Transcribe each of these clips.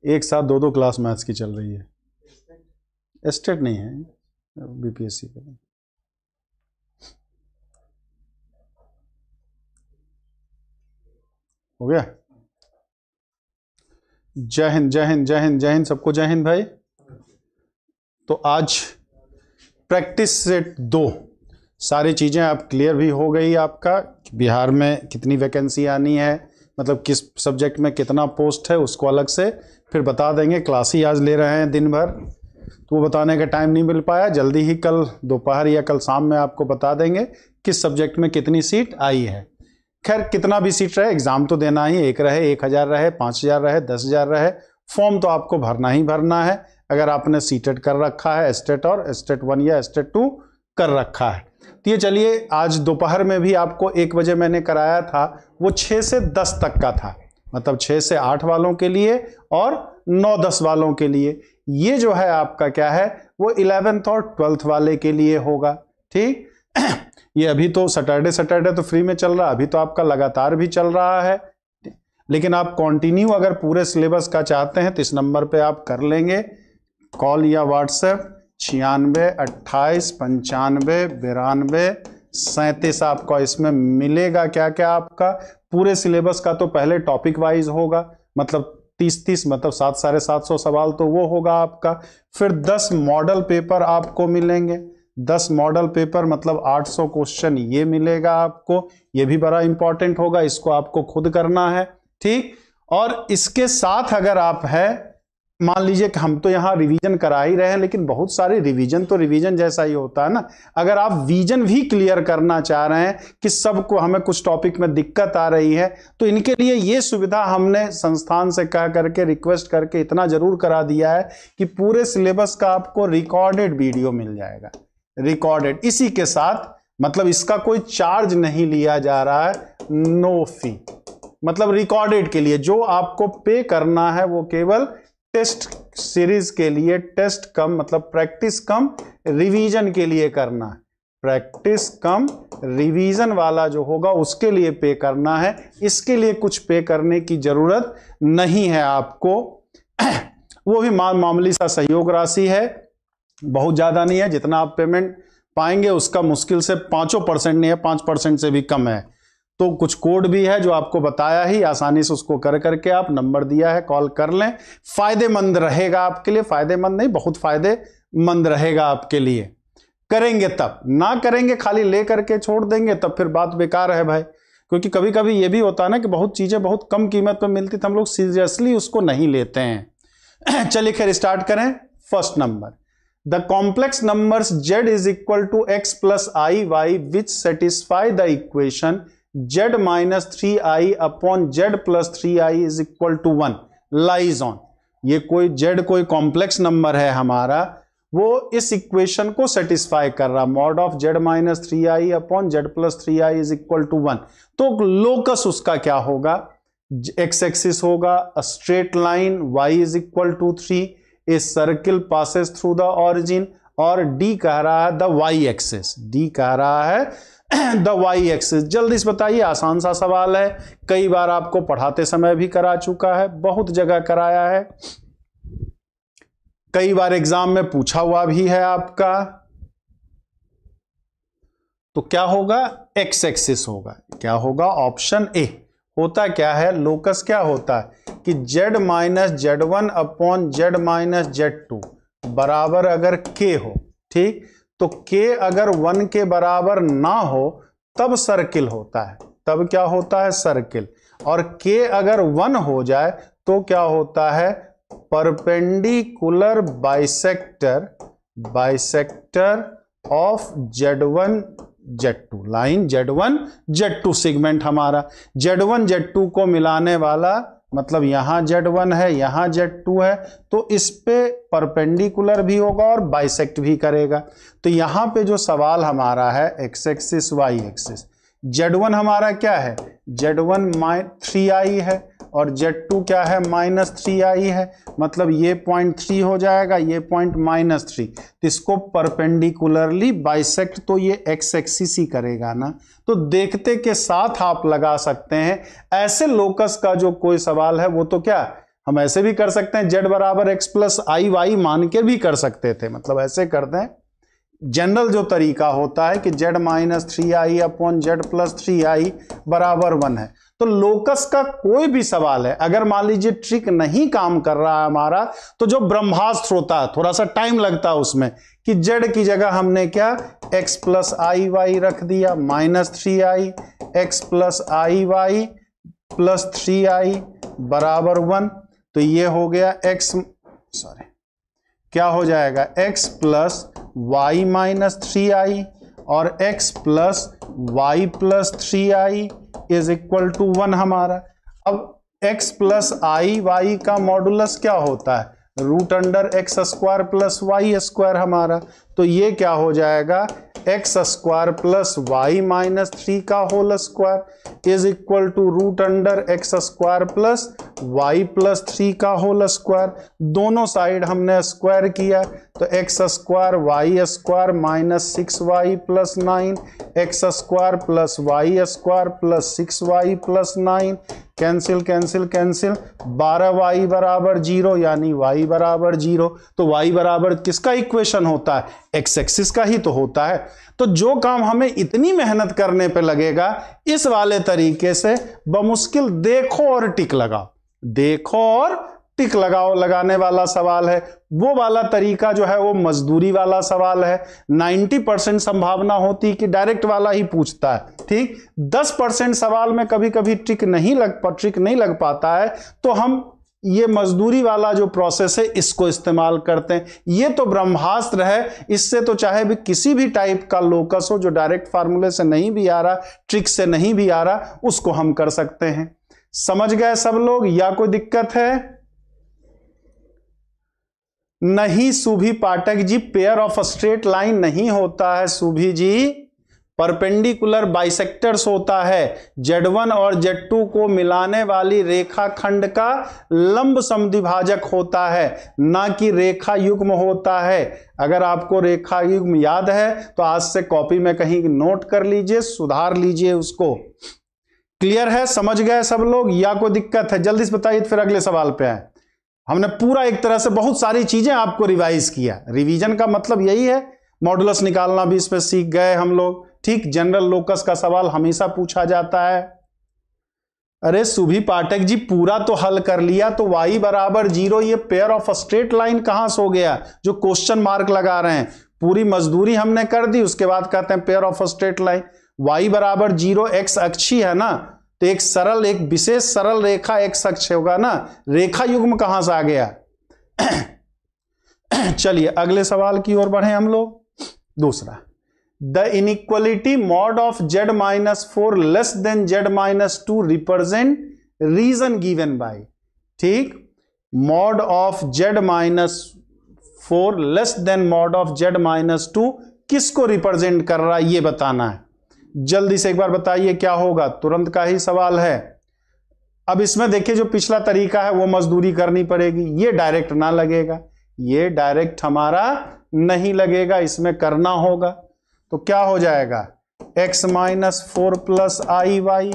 एक साथ दो दो क्लास मैथ्स की चल रही है। स्टेट नहीं है, बीपीएससी का। हो गया। जय हिंद जय हिंद जय हिंद जय हिंद, सबको जय हिंद भाई। तो आज प्रैक्टिस सेट 2 सारी चीज़ें आप क्लियर भी हो गई आपका। बिहार में कितनी वैकेंसी आनी है, मतलब किस सब्जेक्ट में कितना पोस्ट है, उसको अलग से फिर बता देंगे। क्लास ही आज ले रहे हैं दिन भर, तो वो बताने का टाइम नहीं मिल पाया। जल्दी ही कल दोपहर या कल शाम में आपको बता देंगे किस सब्जेक्ट में कितनी सीट आई है। खैर कितना भी सीट रहे, एग्जाम तो देना ही, एक रहे 1000 रहे 5000 रहे 10,000 रहे, फॉर्म तो आपको भरना ही भरना है। अगर आपने सीटेट कर रखा है, स्टेट और स्टेट 1 या स्टेट 2 कर रखा है। तो ये चलिए, आज दोपहर में भी आपको 1 बजे मैंने कराया था, वो 6 से 10 तक का था, मतलब 6 से 8 वालों के लिए और 9-10 वालों के लिए। ये जो है आपका क्या है, वो 11th और 12th वाले के लिए होगा। ठीक ये अभी तो सैटरडे तो फ्री में चल रहा है, अभी तो आपका लगातार भी चल रहा है। लेकिन आप कंटिन्यू अगर पूरे सिलेबस का चाहते हैं तो इस नंबर पे आप कर लेंगे कॉल या व्हाट्सएप 96 28 95 92 37। आपका इसमें मिलेगा क्या क्या, आपका पूरे सिलेबस का तो पहले टॉपिक वाइज होगा, मतलब 30 मतलब 700-750 सवाल तो वो होगा आपका। फिर 10 मॉडल पेपर आपको मिलेंगे, 10 मॉडल पेपर मतलब 800 क्वेश्चन ये मिलेगा आपको। ये भी बड़ा इंपॉर्टेंट होगा, इसको आपको खुद करना है। ठीक, और इसके साथ अगर आप है, मान लीजिए कि हम तो यहाँ रिवीजन करा ही रहे हैं, लेकिन बहुत सारे रिवीजन तो रिवीजन जैसा ही होता है ना। अगर आप विजन भी क्लियर करना चाह रहे हैं कि सबको, हमें कुछ टॉपिक में दिक्कत आ रही है, तो इनके लिए ये सुविधा हमने संस्थान से कह करके रिक्वेस्ट करके इतना जरूर करा दिया है कि पूरे सिलेबस का आपको रिकॉर्डेड वीडियो मिल जाएगा, रिकॉर्डेड। इसी के साथ मतलब इसका कोई चार्ज नहीं लिया जा रहा है, नो फी। मतलब रिकॉर्डेड के लिए जो आपको पे करना है वो केवल टेस्ट सीरीज के लिए, टेस्ट कम मतलब प्रैक्टिस कम रिवीजन के लिए करना है। प्रैक्टिस कम रिवीजन वाला जो होगा उसके लिए पे करना है। इसके लिए कुछ पे करने की जरूरत नहीं है आपको। वो भी मामूली सा सहयोग राशि है, बहुत ज्यादा नहीं है। जितना आप पेमेंट पाएंगे उसका मुश्किल से 5% नहीं है, 5% से भी कम है। तो कुछ कोड भी है जो आपको बताया ही, आसानी से उसको कर करके आप, नंबर दिया है, कॉल कर लें। फायदेमंद रहेगा आपके लिए, फायदेमंद नहीं बहुत फायदेमंद रहेगा आपके लिए। करेंगे तब, ना करेंगे खाली ले करके छोड़ देंगे तब फिर बात बेकार है भाई। क्योंकि कभी कभी ये भी होता है ना कि बहुत चीजें बहुत कम कीमत पर मिलती तो हम लोग सीरियसली उसको नहीं लेते हैं। चलिए खैर स्टार्ट करें। First number, the complex numbers z is equal to x plus iy which satisfy the equation z minus 3i upon z plus 3i is equal to 1 lies on। ये कोई z कोई कॉम्प्लेक्स नंबर है हमारा, वो इस equation को satisfy कर रहा, mod of z minus 3i upon z plus 3i is equal to 1। तो लोकस उसका क्या होगा, x एक्सिस होगा straight line, y is equal to 3, a circle passes through the origin, और d कह रहा है द y एक्सिस, d कह रहा है द y एक्सिस। जल्दी से बताइए, आसान सा सवाल है, कई बार आपको पढ़ाते समय भी करा चुका है, बहुत जगह कराया है, कई बार एग्जाम में पूछा हुआ भी है आपका। तो क्या होगा, x एक्सिस होगा, क्या होगा, ऑप्शन ए। होता क्या है, लोकस क्या होता है कि z minus z1 upon z minus z2 बराबर अगर k हो, ठीक, तो k अगर 1 के बराबर ना हो तब सर्किल होता है, तब क्या होता है, सर्किल। और k अगर 1 हो जाए तो क्या होता है, perpendicular bisector, bisector of z1 z2, line z1 z2 segment हमारा, z1 z2 को मिलाने वाला, मतलब यहां z1 है यहां z2 है, तो इस पे परपेंडिकुलर भी होगा और बाइसेक्ट भी करेगा। तो यहां पे जो सवाल हमारा है x axis y axis, z1 हमारा क्या है, z1 3i है और z2 क्या है, -3i है, मतलब ये 0.3 हो जाएगा, ये पॉइंट -3। तो इसको परपेंडिकुलरली बाइसेक्ट तो ये x एक्सिस ही करेगा ना, तो देखते के साथ आप लगा सकते हैं। ऐसे लोकस का जो कोई सवाल है वो तो क्या हम ऐसे भी कर सकते हैं, z बराबर x प्लस आई वाई मान के भी कर सकते थे, मतलब ऐसे करते हैं। जनरल जो तरीका होता है कि z minus 3i upon z plus 3i बराबर 1 है। तो लोकस का कोई भी सवाल है, अगर मान लीजिए ट्रिक नहीं काम कर रहा है हमारा, तो जो ब्रह्मास्त्र होता है, थोड़ा सा टाइम लगता है उसमें, कि z की जगह हमने क्या x प्लस आई वाई रख दिया, minus 3i x plus i y plus 3i बराबर 1। तो ये हो गया क्या हो जाएगा x plus y minus 3i और x plus y plus 3i is equal to 1 हमारा। अब x प्लस आई वाई का मॉडुलस क्या होता है, root under x square plus y square हमारा। तो ये क्या हो जाएगा, x square plus y minus 3 का whole square is equal to root under x square plus y plus 3 का होल स्क्वायर। दोनों साइड हमने स्क्वायर किया, तो x square y square minus 6y plus 9, x square plus y square plus 6y plus 9, cancel cancel cancel, 12y बराबर 0 यानी y बराबर 0। तो y बराबर किसका इक्वेशन होता है, एक्स एक्सिस का ही तो होता है। तो जो काम हमें इतनी मेहनत करने पे लगेगा, इस वाले तरीके से बमुश्किल देखो और टिक लगाओ, देखो और टिक लगाओ लगाने वाला सवाल है। वो वाला तरीका जो है वो मजदूरी वाला सवाल है। 90% संभावना होती कि डायरेक्ट वाला ही पूछता है, ठीक। 10% सवाल में कभी कभी ट्रिक नहीं लग पाता है, तो हम ये मजदूरी वाला जो प्रोसेस है इसको इस्तेमाल करते हैं। ये तो ब्रह्मास्त्र है, इससे तो चाहे भी किसी भी टाइप का लोकस हो जो डायरेक्ट फार्मूले से नहीं भी आ रहा, ट्रिक से नहीं भी आ रहा, उसको हम कर सकते हैं। समझ गए सब लोग या कोई दिक्कत है? नहीं सुभी पाठक जी, पेयर ऑफ स्ट्रेट लाइन नहीं होता है सुभी जी, परपेंडिकुलर बाइसेक्टर्स होता है। Z1 और Z2 को मिलाने वाली रेखा खंड का लंब समद्विभाजक होता है, ना कि रेखा युग्म होता है। अगर आपको रेखा युग्म याद है तो आज से कॉपी में कहीं नोट कर लीजिए, सुधार लीजिए उसको। क्लियर है, समझ गए सब लोग या कोई दिक्कत है? जल्दी से बताइए, फिर अगले सवाल पे आए। हमने पूरा एक तरह से बहुत सारी चीजें आपको रिवाइज किया। रिवीजन का मतलब यही है, मॉडुलस निकालना भी इसमें सीख गए हम लोग, ठीक। जनरल लोकस का सवाल हमेशा पूछा जाता है। अरे सुभी पाठक जी, पूरा तो हल कर लिया, तो y बराबर 0 ये पेयर ऑफ स्ट्रेट लाइन कहां से हो गया जो क्वेश्चन मार्क लगा रहे हैं? पूरी मजदूरी हमने कर दी, उसके बाद कहते हैं pair of straight line. y बराबर 0 x अक्षी है ना, तो एक विशेष सरल रेखा x अक्ष होगा ना, रेखा युग्म कहां से आ गया? चलिए अगले सवाल की ओर बढ़े हम लोग। दूसरा, the inequality mod of z minus 4 less than z minus 2 represent region given by, ठीक। Mod of z minus 4 less than mod of z minus 2 किसको रिप्रेजेंट कर रहा है ये बताना है। जल्दी से एक बार बताइए क्या होगा, तुरंत का ही सवाल है। अब इसमें देखिए जो पिछला तरीका है वो मजदूरी करनी पड़ेगी, ये डायरेक्ट ना लगेगा, ये डायरेक्ट हमारा नहीं लगेगा, इसमें करना होगा। तो क्या हो जाएगा, x minus 4 plus i Y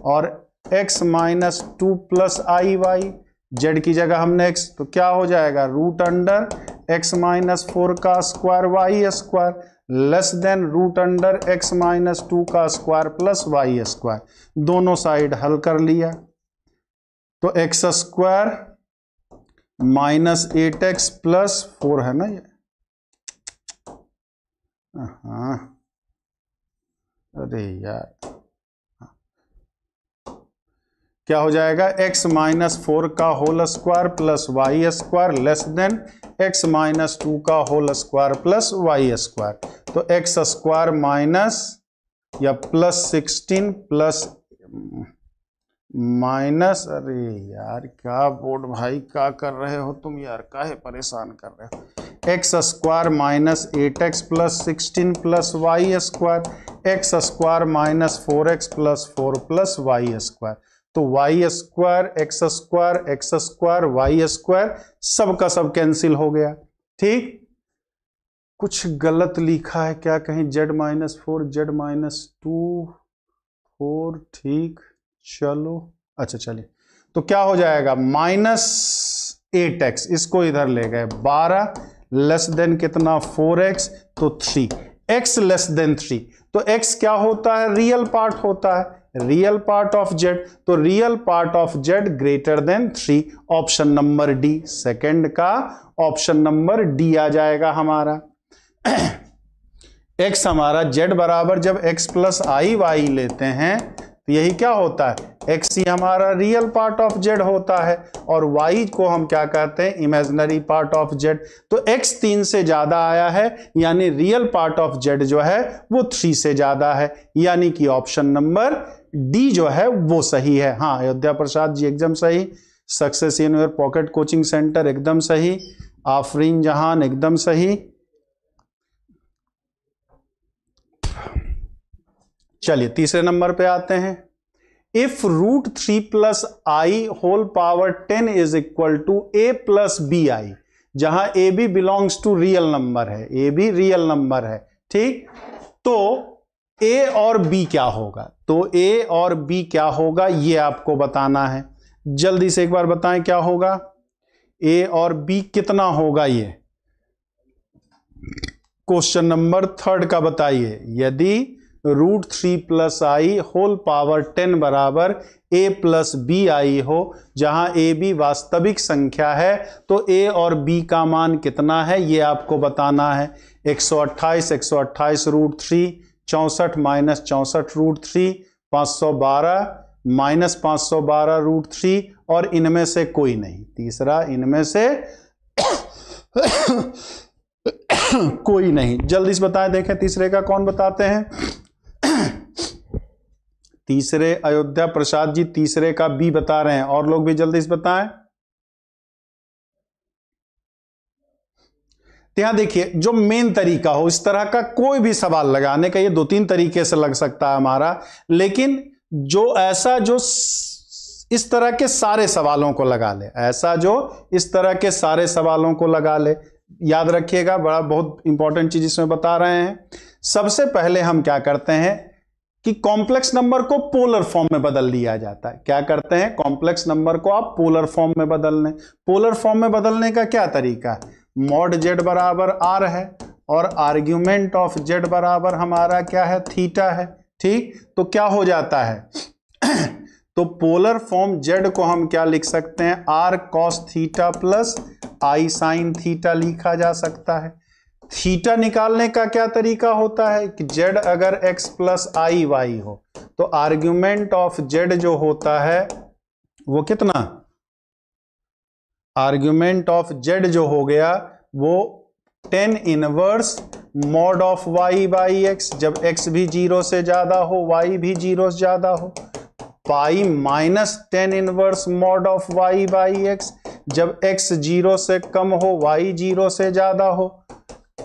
और x minus 2 plus i Y, Z की जगह हमने x, तो क्या हो जाएगा रूट अंडर x माइनस 4 का square y square less than root under x minus 2 का स्क्वायर प्लस वाई स्क्वायर। दोनों साइड हल कर लिया, तो x square minus 8x plus 4 है ना ये, हाँ अरे यार क्या हो जाएगा, x माइनस 4 का whole square plus y square less than x minus 2 का whole square plus y square. तो x स्क्वायर माइनस या प्लस 16 प्लस माइनस, अरे यार क्या बोर्ड भाई क्या कर रहे हो तुम यार, काहे परेशान कर रहे हो। X square minus 8x plus 16 plus y square, x square minus 4x plus 4 plus y square. तो y square x square y square सब का सब कैंसिल हो गया, ठीक। कुछ गलत लिखा है क्या कहीं, z माइनस 4 z माइनस 2 4, ठीक चलो अच्छा चलिए। तो क्या हो जाएगा -8x, इसको इधर ले गए 12 लेस देन कितना 4x, तो 3, x लेस देन 3, तो x क्या होता है, रियल पार्ट होता है, रियल पार्ट ऑफ z, तो real part of z greater then 3, option number D, second का ऑप्शन नंबर डी आ जाएगा हमारा। x हमारा z बराबर जब x प्लस आई वाई लेते हैं तो यही क्या होता है, x ही हमारा रियल पार्ट ऑफ z होता है और y को हम क्या कहते हैं, इमेजिनरी पार्ट ऑफ z, तो x 3 से ज्यादा आया है यानी रियल पार्ट ऑफ z जो है वो 3 से ज्यादा है, यानी कि ऑप्शन नंबर डी जो है वो सही है। हाँ, अयोध्या प्रसाद जी एकदम सही, success in your pocket coaching centre एकदम सही, आफरीन जहान एकदम सही। चलिए तीसरे नंबर पे आते हैं। If √3 plus i whole power 10 is equal to a plus b i, जहां a b belongs to real number है, ए बी रियल नंबर है, ठीक, तो a और b क्या होगा, तो a और b क्या होगा ये आपको बताना है। जल्दी से एक बार बताएं क्या होगा, a और b कितना होगा, ये क्वेश्चन नंबर 3 का बताइए। यदि √3 प्लस आई होल पावर 10 बराबर a प्लस बी आई हो, जहां a b वास्तविक संख्या है, तो a और b का मान कितना है ये आपको बताना है। 128 √3, 64 माइनस 64 √3, 512 माइनस 512 √3, और इनमें से कोई नहीं, तीसरा इनमें से कोई नहीं। जल्दी से बताएं, देखें तीसरे का कौन बताते हैं। तीसरे अयोध्या प्रसाद जी तीसरे का बी बता रहे हैं, और लोग भी जल्दी से बताएं। यहां देखिए, जो मेन तरीका हो इस तरह का कोई भी सवाल लगाने का, ये 2-3 तरीके से लग सकता है हमारा, लेकिन जो ऐसा जो इस तरह के सारे सवालों को लगा ले, ऐसा जो इस तरह के सारे सवालों को लगा ले, याद रखिएगा, बड़ा बहुत इंपॉर्टेंट चीज इसमें बता रहे हैं। सबसे पहले हम क्या करते हैं कि कॉम्प्लेक्स नंबर को पोलर फॉर्म में बदल दिया जाता है। क्या करते हैं, कॉम्प्लेक्स नंबर को आप पोलर फॉर्म में बदल लें। पोलर फॉर्म में बदलने का क्या तरीका है, मॉड z बराबर r है और आर्ग्यूमेंट ऑफ z बराबर हमारा क्या है, थीटा है, ठीक, तो क्या हो जाता है तो पोलर फॉर्म z को हम क्या लिख सकते हैं, r cos theta plus i sin theta लिखा जा सकता है। थीटा निकालने का क्या तरीका होता है कि z अगर x प्लस आई वाई हो तो आर्ग्यूमेंट ऑफ z जो होता है वो कितना, आर्ग्यूमेंट ऑफ z जो हो गया वो 10 inverse mod of y by x, जब x भी 0 से ज्यादा हो y भी 0 से ज्यादा हो, pi minus 10 inverse mod of y by x, जब x 0 से कम हो y 0 से ज्यादा हो,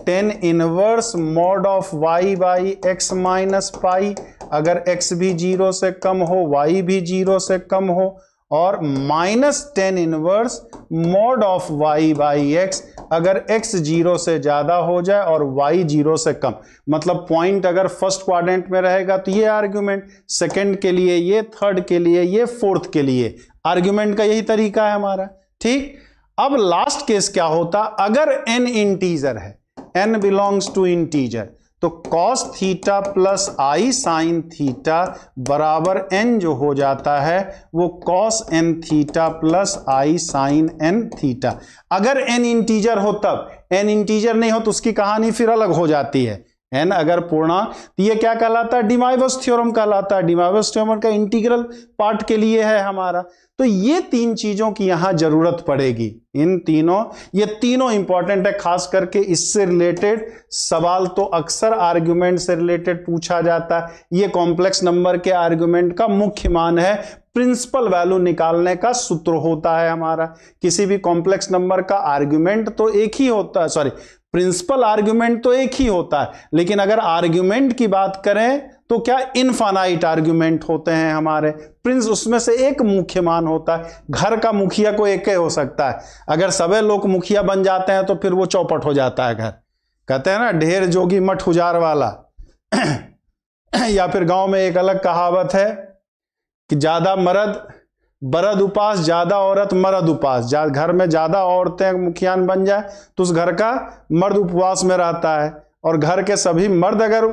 10 inverse mod of y by x minus pi, अगर x भी 0 से कम हो y भी 0 से कम हो, और minus 10 inverse mod of y by x, अगर x 0 से ज्यादा हो जाए और y 0 से कम। मतलब पॉइंट अगर फर्स्ट क्वाड्रेंट में रहेगा तो ये आर्ग्यूमेंट, सेकंड के लिए ये, थर्ड के लिए ये, फोर्थ के लिए, आर्ग्यूमेंट का यही तरीका है हमारा, ठीक। अब लास्ट केस क्या होता, अगर n इंटीजर है, n बिलोंग्स टू इंटीजर, तो cos theta plus i sin theta बराबर n जो हो जाता है वो cos n theta plus i sin n theta. अगर n इंटीजर हो तब, n इंटीजर नहीं हो तो उसकी कहानी फिर अलग हो जाती है। n अगर पूर्णांक तो ये क्या कहलाता है, डिमाइवर्स थ्योरम कहलाता है। डिमाइवर्स थ्योरम का इंटीग्रल पार्ट के लिए है हमारा। तो ये 3 चीजों की यहां जरूरत पड़ेगी, इन तीनों, ये तीनों इंपॉर्टेंट है। खास करके इससे रिलेटेड सवाल तो अक्सर आर्ग्यूमेंट से रिलेटेड पूछा जाता है। ये कॉम्प्लेक्स नंबर के आर्ग्यूमेंट का मुख्य मान है, प्रिंसिपल वैल्यू निकालने का सूत्र होता है हमारा। किसी भी कॉम्प्लेक्स नंबर का आर्ग्यूमेंट तो एक ही होता है, सॉरी, प्रिंसिपल आर्ग्यूमेंट तो एक ही होता है, लेकिन अगर आर्ग्यूमेंट की बात करें तो क्या इनफाइनाइट आर्ग्यूमेंट होते हैं हमारे। प्रिंस उसमें से एक मुख्य मान होता है। घर का मुखिया को एक ही हो सकता है, अगर सभी लोग मुखिया बन जाते हैं तो फिर वो चौपट हो जाता है घर। कहते हैं ना, ढेर जोगी मठ उजार वाला। या फिर गांव में एक अलग कहावत है कि ज्यादा मर्द बरद उपास ज्यादा औरत मर्द उपास, घर में ज्यादा औरतें मुखियान बन जाए तो उस घर का मर्द उपवास में रहता है, और घर के सभी मर्द अगर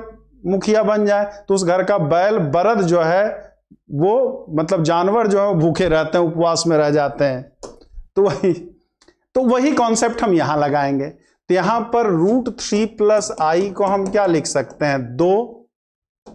मुखिया बन जाए तो उस घर का बैल बरद जो है वो मतलब जानवर जो है भूखे रहते हैं, उपवास में रह जाते हैं। तो वही कॉन्सेप्ट हम यहां लगाएंगे। तो यहां पर √3 प्लस आई को हम क्या लिख सकते हैं, 2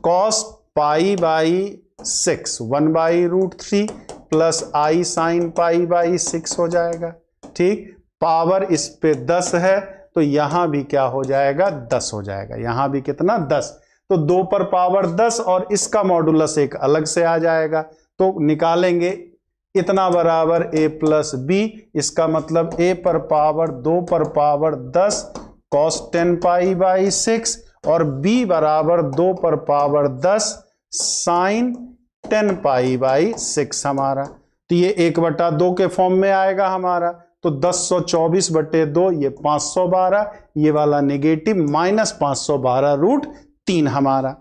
cos pi by 6, 1/√3 plus i sine pi by 6 हो जाएगा। ठीक, पावर इस पे 10 है तो यहां भी क्या हो जाएगा, 10 हो जाएगा। यहां भी कितना, 10। तो 2 पर पावर 10 और इसका मॉडुलस एक अलग से आ जाएगा, तो निकालेंगे इतना बराबर a प्लस बी। इसका मतलब a पर पावर 2 पर पावर 10 cos 10 पाई बाई 6 और b बराबर 2 पर पावर 10 साइन 10 पाई बाई 6 हमारा। तो ये 1/2 के फॉर्म में आएगा हमारा। तो 1024/2, ये 512, ये वाला नेगेटिव -512√3 हमारा।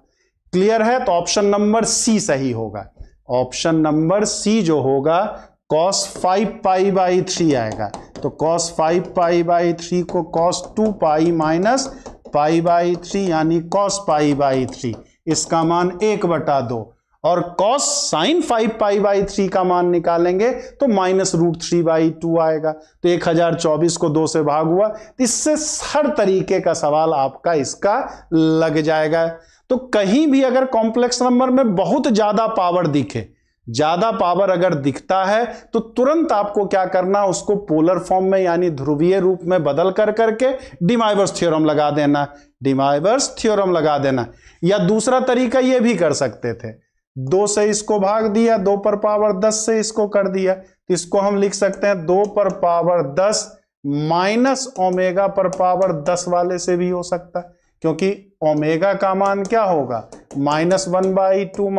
क्लियर है? तो ऑप्शन नंबर सी सही होगा। ऑप्शन नंबर सी जो होगा cos 5 पाई बाई 3 आएगा। तो cos 5 पाई बाई 3 को cos 2 pi minus pi by 3 यानी cos पाई बाई 3, इसका मान 1/2। और cos साइन 5 पाई बाई 3 का मान निकालेंगे तो -√3/2 आएगा। तो 1024 को 2 से भाग हुआ। इससे हर तरीके का सवाल आपका इसका लग जाएगा। तो कहीं भी अगर कॉम्प्लेक्स नंबर में बहुत ज्यादा पावर दिखे, ज्यादा पावर अगर दिखता है तो तुरंत आपको क्या करना, उसको पोलर फॉर्म में यानी ध्रुवीय रूप में बदल कर करके डिमाइवर्स थ्योरम लगा देना, डिमाइवर्स थ्योरम लगा देना। या दूसरा तरीका ये भी कर सकते थे, 2 से इसको भाग दिया, 2 पर पावर 10 से इसको कर दिया, तो इसको हम लिख सकते हैं 2 पर पावर 10 माइनस ओमेगा पर पावर 10 वाले से भी हो सकता है, क्योंकि ओमेगा का मान क्या होगा, -1/2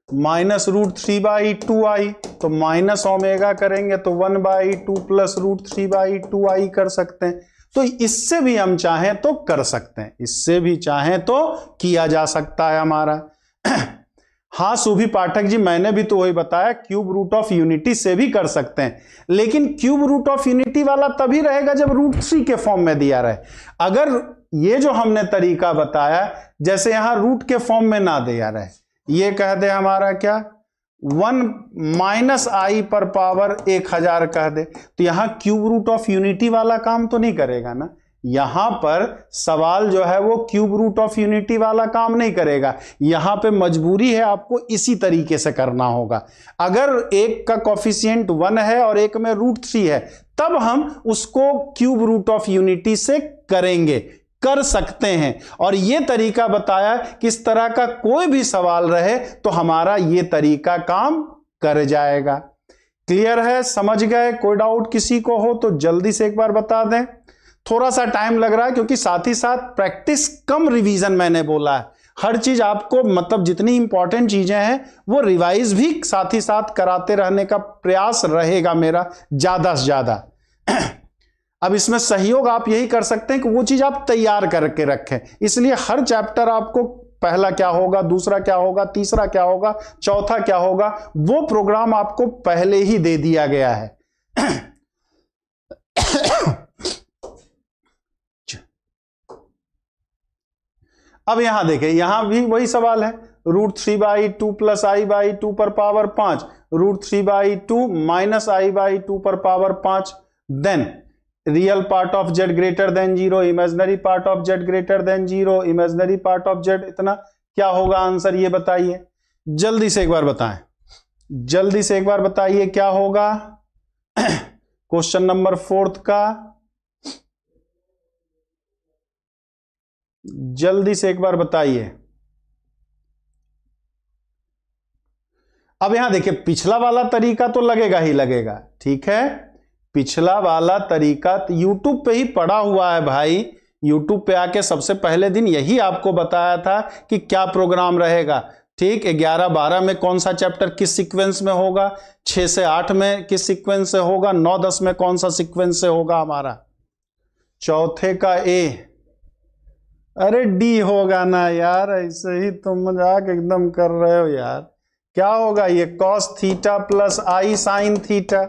-√3/2i। तो माइनस ओमेगा करेंगे तो 1/2 प्लस √3/2i कर सकते हैं। तो इससे भी हम चाहें तो कर सकते हैं, इससे भी चाहें तो किया जा सकता है हमारा। हाँ सुभी पाठक जी, मैंने भी तो वही बताया, क्यूब रूट ऑफ यूनिटी से भी कर सकते हैं, लेकिन क्यूब रूट ऑफ यूनिटी वाला तभी रहेगा जब √3 के फॉर्म में दिया रहे। अगर ये जो हमने तरीका बताया, जैसे यहां रूट के फॉर्म में ना दिया रहे, ये कह दे हमारा क्या 1 -i पर पावर 1000 कह दे, तो यहां क्यूब रूट ऑफ यूनिटी वाला काम तो नहीं करेगा ना। यहां पर सवाल जो है वो क्यूब रूट ऑफ यूनिटी वाला काम नहीं करेगा। यहां पे मजबूरी है, आपको इसी तरीके से करना होगा। अगर एक का कोफिशिएंट 1 है और एक में √3 है, तब हम उसको क्यूब रूट ऑफ यूनिटी से करेंगे, कर सकते हैं। और ये तरीका बताया, किस तरह का कोई भी सवाल रहे तो हमारा ये तरीका काम कर जाएगा। क्लियर है? समझ गए? कोई डाउट किसी को हो तो जल्दी से एक बार बता दें। थोड़ा सा टाइम लग रहा है क्योंकि साथ ही साथ प्रैक्टिस कम रिवीजन मैंने बोला है। हर चीज आपको मतलब जितनी इंपॉर्टेंट चीजें हैं वो रिवाइज भी साथ ही साथ कराते रहने का प्रयास रहेगा मेरा ज्यादा से ज्यादा। अब इसमें सहयोग आप यही कर सकते हैं कि वो चीज आप तैयार करके रखें। इसलिए हर चैप्टर आपको पहला क्या होगा, दूसरा क्या होगा, तीसरा क्या होगा, चौथा क्या होगा, वो प्रोग्राम आपको पहले ही दे दिया गया है। अब यहां देखें, यहां भी वही सवाल है, √3/2 प्लस i/2 पर पावर 5, √3/2 माइनस i/2 पर power 5, then real part of z greater than 0, imaginary part of z greater than 0, imaginary part of z इतना। क्या होगा आंसर, ये बताइए जल्दी से एक बार बताएं, जल्दी से एक बार बताइए क्या होगा क्वेश्चन नंबर 4 का, जल्दी से एक बार बताइए। अब यहां देखिए, पिछला वाला तरीका तो लगेगा ही लगेगा, ठीक है, पिछला वाला तरीका YouTube पे ही पड़ा हुआ है भाई। YouTube पे आके सबसे पहले दिन यही आपको बताया था कि क्या प्रोग्राम रहेगा। ठीक, 11-12 में कौन सा चैप्टर किस सीक्वेंस में होगा, 6 से 8 में किस सीक्वेंस से होगा, 9-10 में कौन सा सीक्वेंस से होगा हमारा, चौथे का A, अरे D होगा ना यार, ऐसे ही तुम मजाक एकदम कर रहे हो यार, क्या होगा ये cos theta plus i sine theta,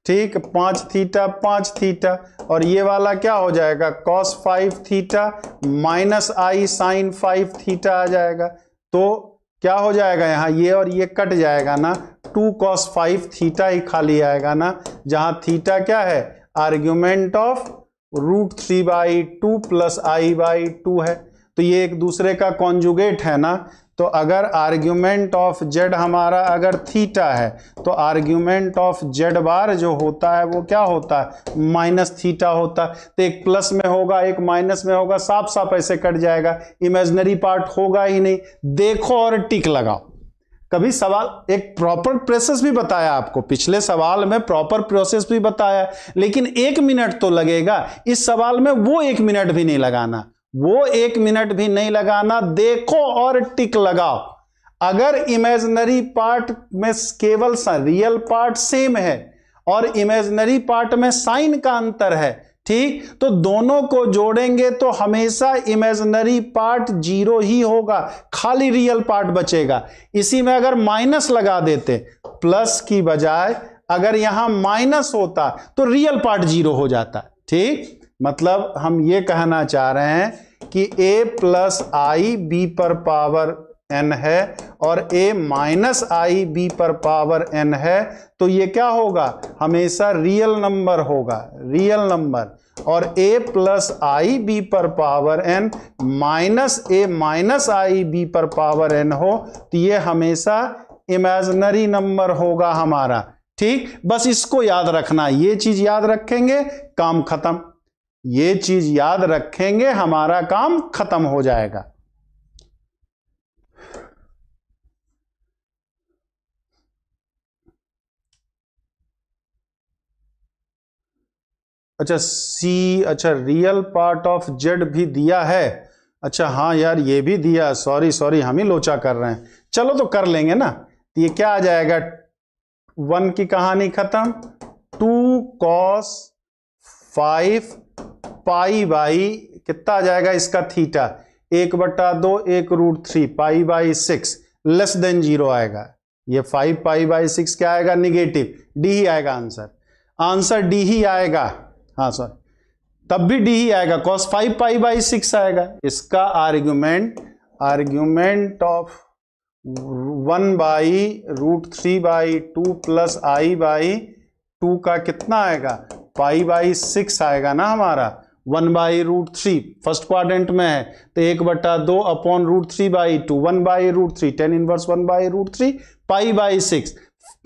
ठीक, 5 थीटा 5 थीटा, और ये वाला क्या हो जाएगा cos 5 theta minus i sign 5 theta आ जाएगा। तो क्या हो जाएगा यहाँ, ये और ये कट जाएगा ना, 2 cos 5 थीटा ही खाली आएगा ना, जहां थीटा क्या है, आर्ग्यूमेंट ऑफ √3/2 प्लस i/2 है। तो ये एक दूसरे का कॉन्जुगेट है ना, तो अगर आर्ग्यूमेंट ऑफ जेड हमारा अगर थीटा है तो आर्ग्यूमेंट ऑफ जेड बार जो होता है वो क्या होता है, माइनस थीटा होता है। तो एक प्लस में होगा एक माइनस में होगा, साफ साफ ऐसे कट जाएगा, इमेजिनरी पार्ट होगा ही नहीं। देखो और टिक लगाओ। कभी सवाल, एक प्रॉपर प्रोसेस भी बताया आपको, पिछले सवाल में प्रॉपर प्रोसेस भी बताया, लेकिन 1 मिनट तो लगेगा। इस सवाल में वो 1 मिनट भी नहीं लगाना, वो 1 मिनट भी नहीं लगाना, देखो और टिक लगाओ। अगर इमेजिनरी पार्ट में केवल रियल पार्ट सेम है और इमेजिनरी पार्ट में साइन का अंतर है, ठीक, तो दोनों को जोड़ेंगे तो हमेशा इमेजिनरी पार्ट 0 ही होगा, खाली रियल पार्ट बचेगा। इसी में अगर माइनस लगा देते, प्लस की बजाय अगर यहां माइनस होता तो रियल पार्ट 0 हो जाता, ठीक। मतलब हम ये कहना चाह रहे हैं कि a प्लस आई बी पर पावर n है और a माइनस आई बी पर पावर n है, तो ये क्या होगा, हमेशा रियल नंबर होगा, रियल नंबर। और a प्लस आई बी पर power n minus a minus i b पर पावर n हो तो ये हमेशा इमेजिनरी नंबर होगा हमारा, ठीक। बस इसको याद रखना, ये चीज याद रखेंगे काम खत्म, ये चीज याद रखेंगे हमारा काम खत्म हो जाएगा। अच्छा सी, अच्छा रियल पार्ट ऑफ जेड भी दिया है, अच्छा हाँ यार ये भी दिया, सॉरी हम ही लोचा कर रहे हैं, चलो तो कर लेंगे ना। तो ये क्या आ जाएगा, 1 की कहानी खत्म, 2 cos 5 पाई बाई कितना आ जाएगा इसका थीटा, 1/2 1√3 पाई/6 लेस देन 0 आएगा। ये 5 पाई/6 क्या आएगा, निगेटिव, डी ही आएगा आंसर, आंसर डी ही आएगा, हाँ सॉरी तब भी डी ही आएगा, cos 5 पाई/6 आएगा। इसका आर्ग्यूमेंट ऑफ 1/√3/2 प्लस i/2 का कितना आएगा, पाई/6 आएगा ना हमारा, 1/√3 फर्स्ट क्वाड्रेंट में है तो 1/2 अपॉन √3/2 1/√3 tan इनवर्स 1/√3 पाई/6,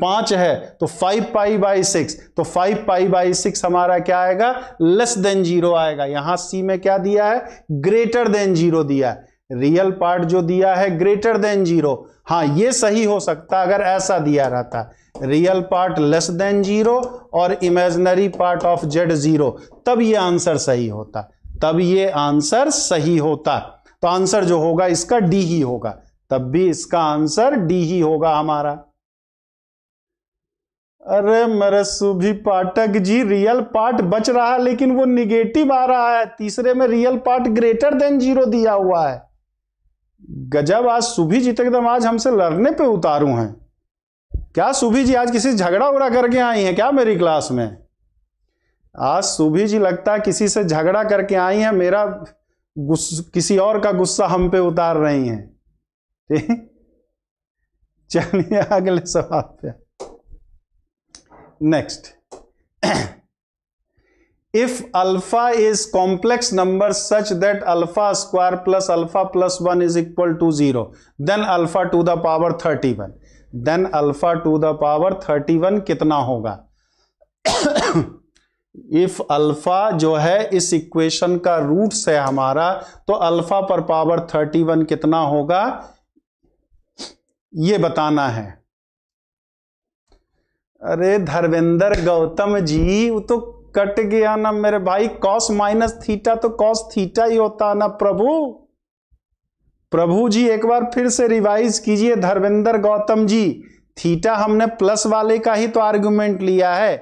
5 है तो 5 पाई/6, तो 5 पाई/6 हमारा क्या आएगा, लेस देन 0 आएगा। यहां सी में क्या दिया है, ग्रेटर देन 0 दिया है, रियल पार्ट जो दिया है ग्रेटर देन 0। हाँ ये सही हो सकता अगर ऐसा दिया रहता, रियल पार्ट लेस देन 0 और इमेजिनरी पार्ट ऑफ जेड 0, तब ये आंसर सही होता, तब ये आंसर सही होता। तो आंसर जो होगा इसका डी ही होगा, तब भी इसका आंसर डी ही होगा हमारा। अरे मेरे सुभी पाठक जी, रियल पार्ट बच रहा है लेकिन वो निगेटिव आ रहा है, तीसरे में रियल पार्ट ग्रेटर देन 0 दिया हुआ है। गजब, आज सुभी जी तो एकदम आज हमसे लड़ने पे उतारू हैं। क्या सुभी जी आज किसी झगड़ा उगड़ा करके आई हैं क्या मेरी क्लास में? आज सुभी जी लगता है किसी से झगड़ा करके आई हैं, मेरा किसी और का गुस्सा हम पे उतार रही हैं। ठीक, चलिए अगले सवाल पे। Next, if alpha is complex number such that alpha square plus alpha plus 1 is equal to 0, then alpha to the power 31, then alpha to the power 31 कितना होगा? if alpha जो है इस इक्वेशन का रूट्स है हमारा, तो अल्फा पर पावर 31 कितना होगा ये बताना है। अरे धर्मेंद्र गौतम जी, वो तो कट गया ना मेरे भाई, कॉस माइनस थीटा तो कॉस थीटा ही होता ना प्रभु। प्रभु जी एक बार फिर से रिवाइज कीजिए धर्मेंद्र गौतम जी, थीटा हमने प्लस वाले का ही तो आर्गुमेंट लिया है,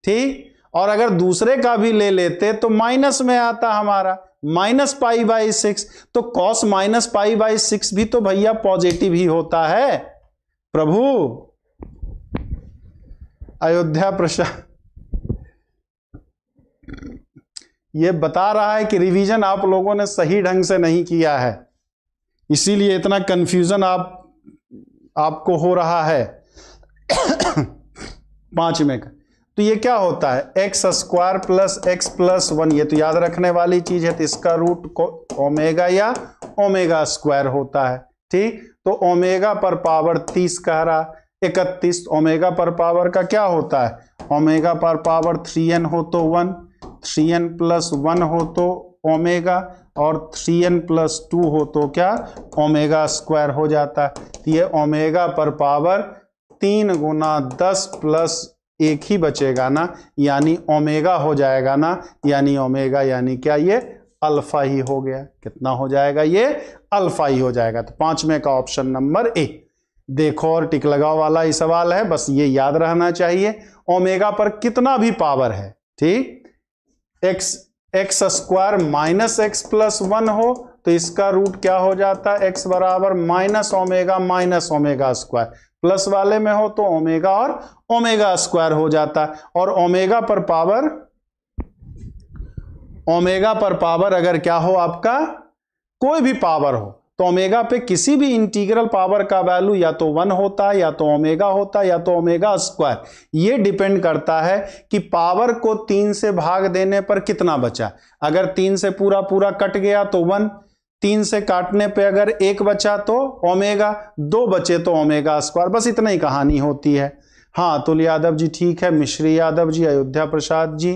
ठीक, और अगर दूसरे का भी ले लेते तो माइनस में आता हमारा, माइनस पाई बाई 6, तो कॉस माइनस पाई बाई 6 भी तो भैया पॉजिटिव ही होता है प्रभु। अयोध्या प्रसाद ये बता रहा है कि रिवीजन आप लोगों ने सही ढंग से नहीं किया है, इसीलिए इतना कंफ्यूजन आपको हो रहा है। 5 में का तो ये क्या होता है, x square plus x plus 1, ये तो याद रखने वाली चीज है, तो इसका रूट ओमेगा या ओमेगा स्क्वायर होता है। ठीक, तो ओमेगा पर पावर 30 कह रहा, 31, ओमेगा पर पावर का क्या होता है, ओमेगा पर पावर 3n हो तो 1, 3n प्लस 1 हो तो ओमेगा, और 3n प्लस 2 हो तो क्या, ओमेगा स्क्वायर हो जाता है। तो ये ओमेगा पर पावर 3 गुना 10 प्लस 1 ही बचेगा ना, यानी ओमेगा हो जाएगा ना, यानी ओमेगा यानी क्या, ये अल्फा ही हो गया। कितना हो जाएगा, ये अल्फा ही हो जाएगा। तो 5 में का ऑप्शन नंबर ए। देखो और टिक लगाओ वाला ही सवाल है, बस ये याद रहना चाहिए ओमेगा पर कितना भी पावर है। ठीक, x square minus x plus 1 हो तो इसका रूट क्या हो जाता है, एक्स बराबर माइनस ओमेगा स्क्वायर, प्लस वाले में हो तो ओमेगा और ओमेगा स्क्वायर हो जाता है। और ओमेगा पर पावर अगर क्या हो आपका, कोई भी पावर हो, तो ओमेगा पे किसी भी इंटीग्रल पावर का वैल्यू या तो 1 होता है, या तो ओमेगा होता है, या तो ओमेगा स्क्वायर। ये डिपेंड करता है कि पावर को 3 से भाग देने पर कितना बचा। अगर 3 से पूरा पूरा कट गया तो 1, 3 से काटने पे अगर 1 बचा तो ओमेगा, 2 बचे तो ओमेगा स्क्वायर। बस इतना ही कहानी होती है। हाँ, अतुल यादव जी ठीक है, मिश्री यादव जी, अयोध्या प्रसाद जी,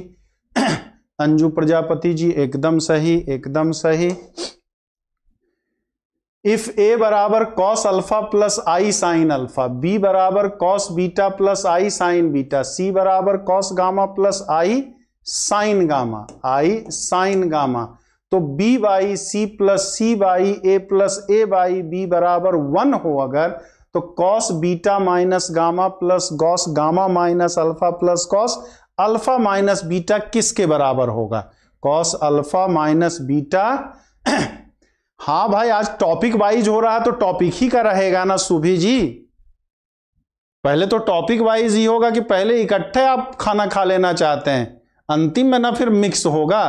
अंजू प्रजापति जी, एकदम सही, एकदम सही। इफ ए बराबर cos alpha plus i sine alpha, b बराबर cos beta plus i sine beta, c बराबर cos gamma plus i sine gamma, तो b by c plus c by a plus a by b बराबर 1 हो अगर, तो cos beta minus gamma plus cos gamma minus alpha plus cos alpha minus beta किसके बराबर होगा, cos alpha minus beta. हाँ भाई, आज टॉपिक वाइज हो रहा है तो टॉपिक ही का रहेगा ना सुभी जी। पहले तो टॉपिक वाइज ही होगा कि पहले इकट्ठे आप खाना खा लेना चाहते हैं, अंतिम में ना फिर मिक्स होगा।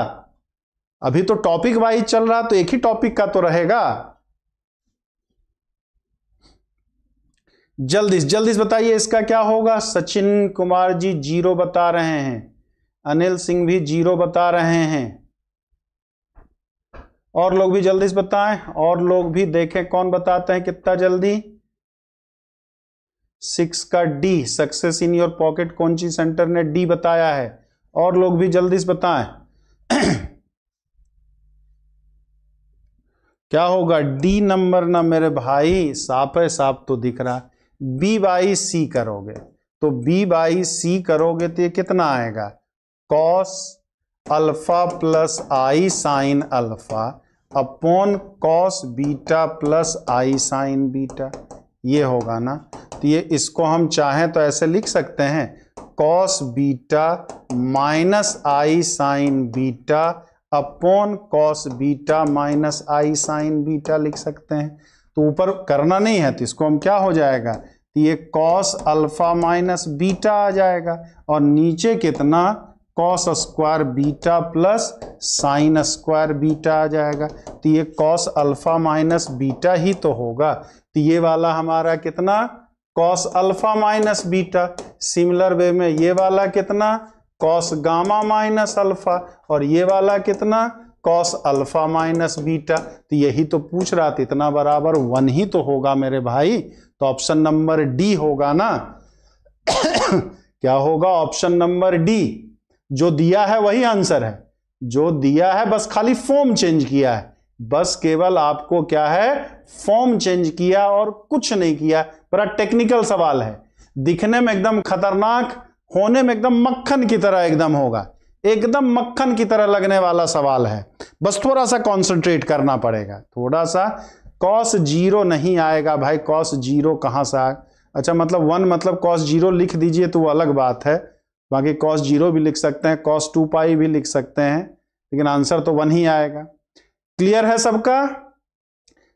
अभी तो टॉपिक वाइज चल रहा, तो एक ही टॉपिक का तो रहेगा। जल्दी जल्दी बताइए इसका क्या होगा। सचिन कुमार जी 0 बता रहे हैं, अनिल सिंह भी 0 बता रहे हैं, और लोग भी जल्दी से बताएं, और लोग भी देखें कौन बताते हैं कितना जल्दी। 6 का D, success in your pocket कोंची सेंटर ने डी बताया है, और लोग भी जल्दी से बताएं क्या होगा। डी नंबर ना मेरे भाई, साफ है, साफ तो दिख रहा है। बी बाई सी करोगे तो बी बाई सी करोगे तो ये कितना आएगा, cos alpha plus i sine alpha upon cos beta plus i sine beta, ये होगा ना। तो ये इसको हम चाहें तो ऐसे लिख सकते हैं, cos beta minus i sine beta upon cos beta minus i sine beta लिख सकते हैं। तो ऊपर करना नहीं है तो इसको हम क्या हो जाएगा, तो ये कॉस अल्फा माइनस बीटा आ जाएगा, और नीचे कितना, cos square beta plus sine square beta आ जाएगा। तो ये कॉस अल्फा माइनस बीटा ही तो होगा। तो ये वाला हमारा कितना, cos alpha minus beta. Similar way में ये वाला कितना, कॉस गामा माइनस अल्फा, और ये वाला कितना, कॉस अल्फा माइनस बीटा। तो यही तो पूछ रहा था, इतना बराबर 1 ही तो होगा मेरे भाई। तो ऑप्शन नंबर डी होगा ना क्या होगा, ऑप्शन नंबर डी। जो दिया है वही आंसर है, जो दिया है बस खाली फॉर्म चेंज किया है, बस केवल आपको क्या है, फॉर्म चेंज किया और कुछ नहीं किया। बड़ा टेक्निकल सवाल है, दिखने में एकदम खतरनाक, होने में एकदम मक्खन की तरह एकदम होगा, एकदम मक्खन की तरह लगने वाला सवाल है। बस थोड़ा सा कंसंट्रेट करना पड़ेगा, थोड़ा सा। कॉस 0 नहीं आएगा भाई, कॉस 0 कहां से आएगा। अच्छा, मतलब 1 मतलब कॉस 0 लिख दीजिए तो वो अलग बात है, बाकी कॉस 0 भी लिख सकते हैं, कॉस 2 पाई भी लिख सकते हैं, लेकिन आंसर तो 1 ही आएगा। क्लियर है सबका?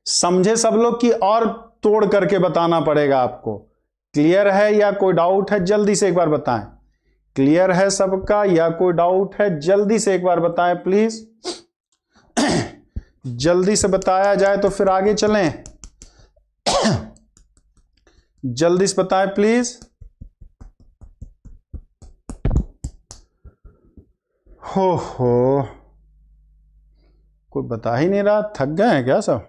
समझे सब लोग कि और तोड़ करके बताना पड़ेगा आपको? क्लियर है या कोई डाउट है? जल्दी से एक बार बताएं। क्लियर है सबका या कोई डाउट है? जल्दी से एक बार बताएं प्लीज। जल्दी से बताया जाए तो फिर आगे चलें। जल्दी से बताएं प्लीज। हो कोई बता ही नहीं रहा, थक गए हैं क्या सब?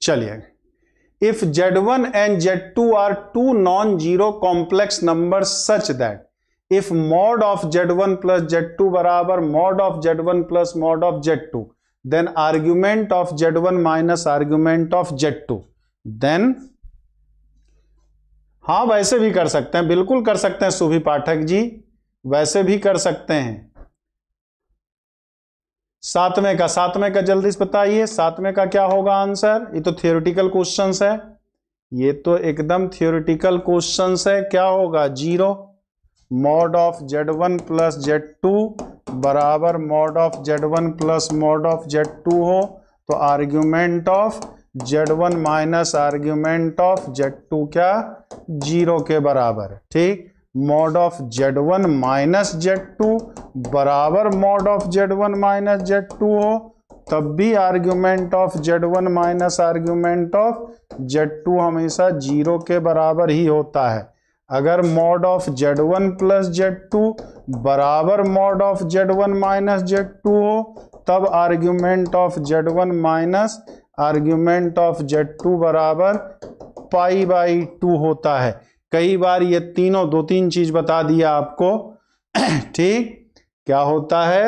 चलिए, if Z1 and Z2 are two non-zero complex numbers such that if mod of Z1 plus Z2 बराबर mod of Z1 plus mod of Z2, then argument of Z1 minus argument of Z2, then हाँ वैसे भी कर सकते हैं, बिल्कुल कर सकते हैं सुभी पाठक जी, वैसे भी कर सकते हैं। सातवें का जल्दी से बताइए, सातवें का क्या होगा आंसर? ये तो थियोरेटिकल क्वेश्चंस है, ये तो एकदम थियोरेटिकल क्वेश्चंस है। क्या होगा? 0 mod of Z1 plus Z2 बराबर mod of Z1 plus mod of Z2 हो तो argument of Z1 minus argument of Z2 क्या? 0 के बराबर। ठीक, mod of Z1 minus Z2 बराबर mod of Z1 minus Z2 हो तब भी argument of Z1 minus argument of Z2 हमेशा 0 के बराबर ही होता है। अगर mod of Z1 plus Z2 बराबर mod of Z1 minus Z2 हो तब argument of Z1 minus argument of Z2 बराबर π/2 होता है। कई बार ये तीनों दो तीन चीज बता दिया आपको। ठीक, क्या होता है?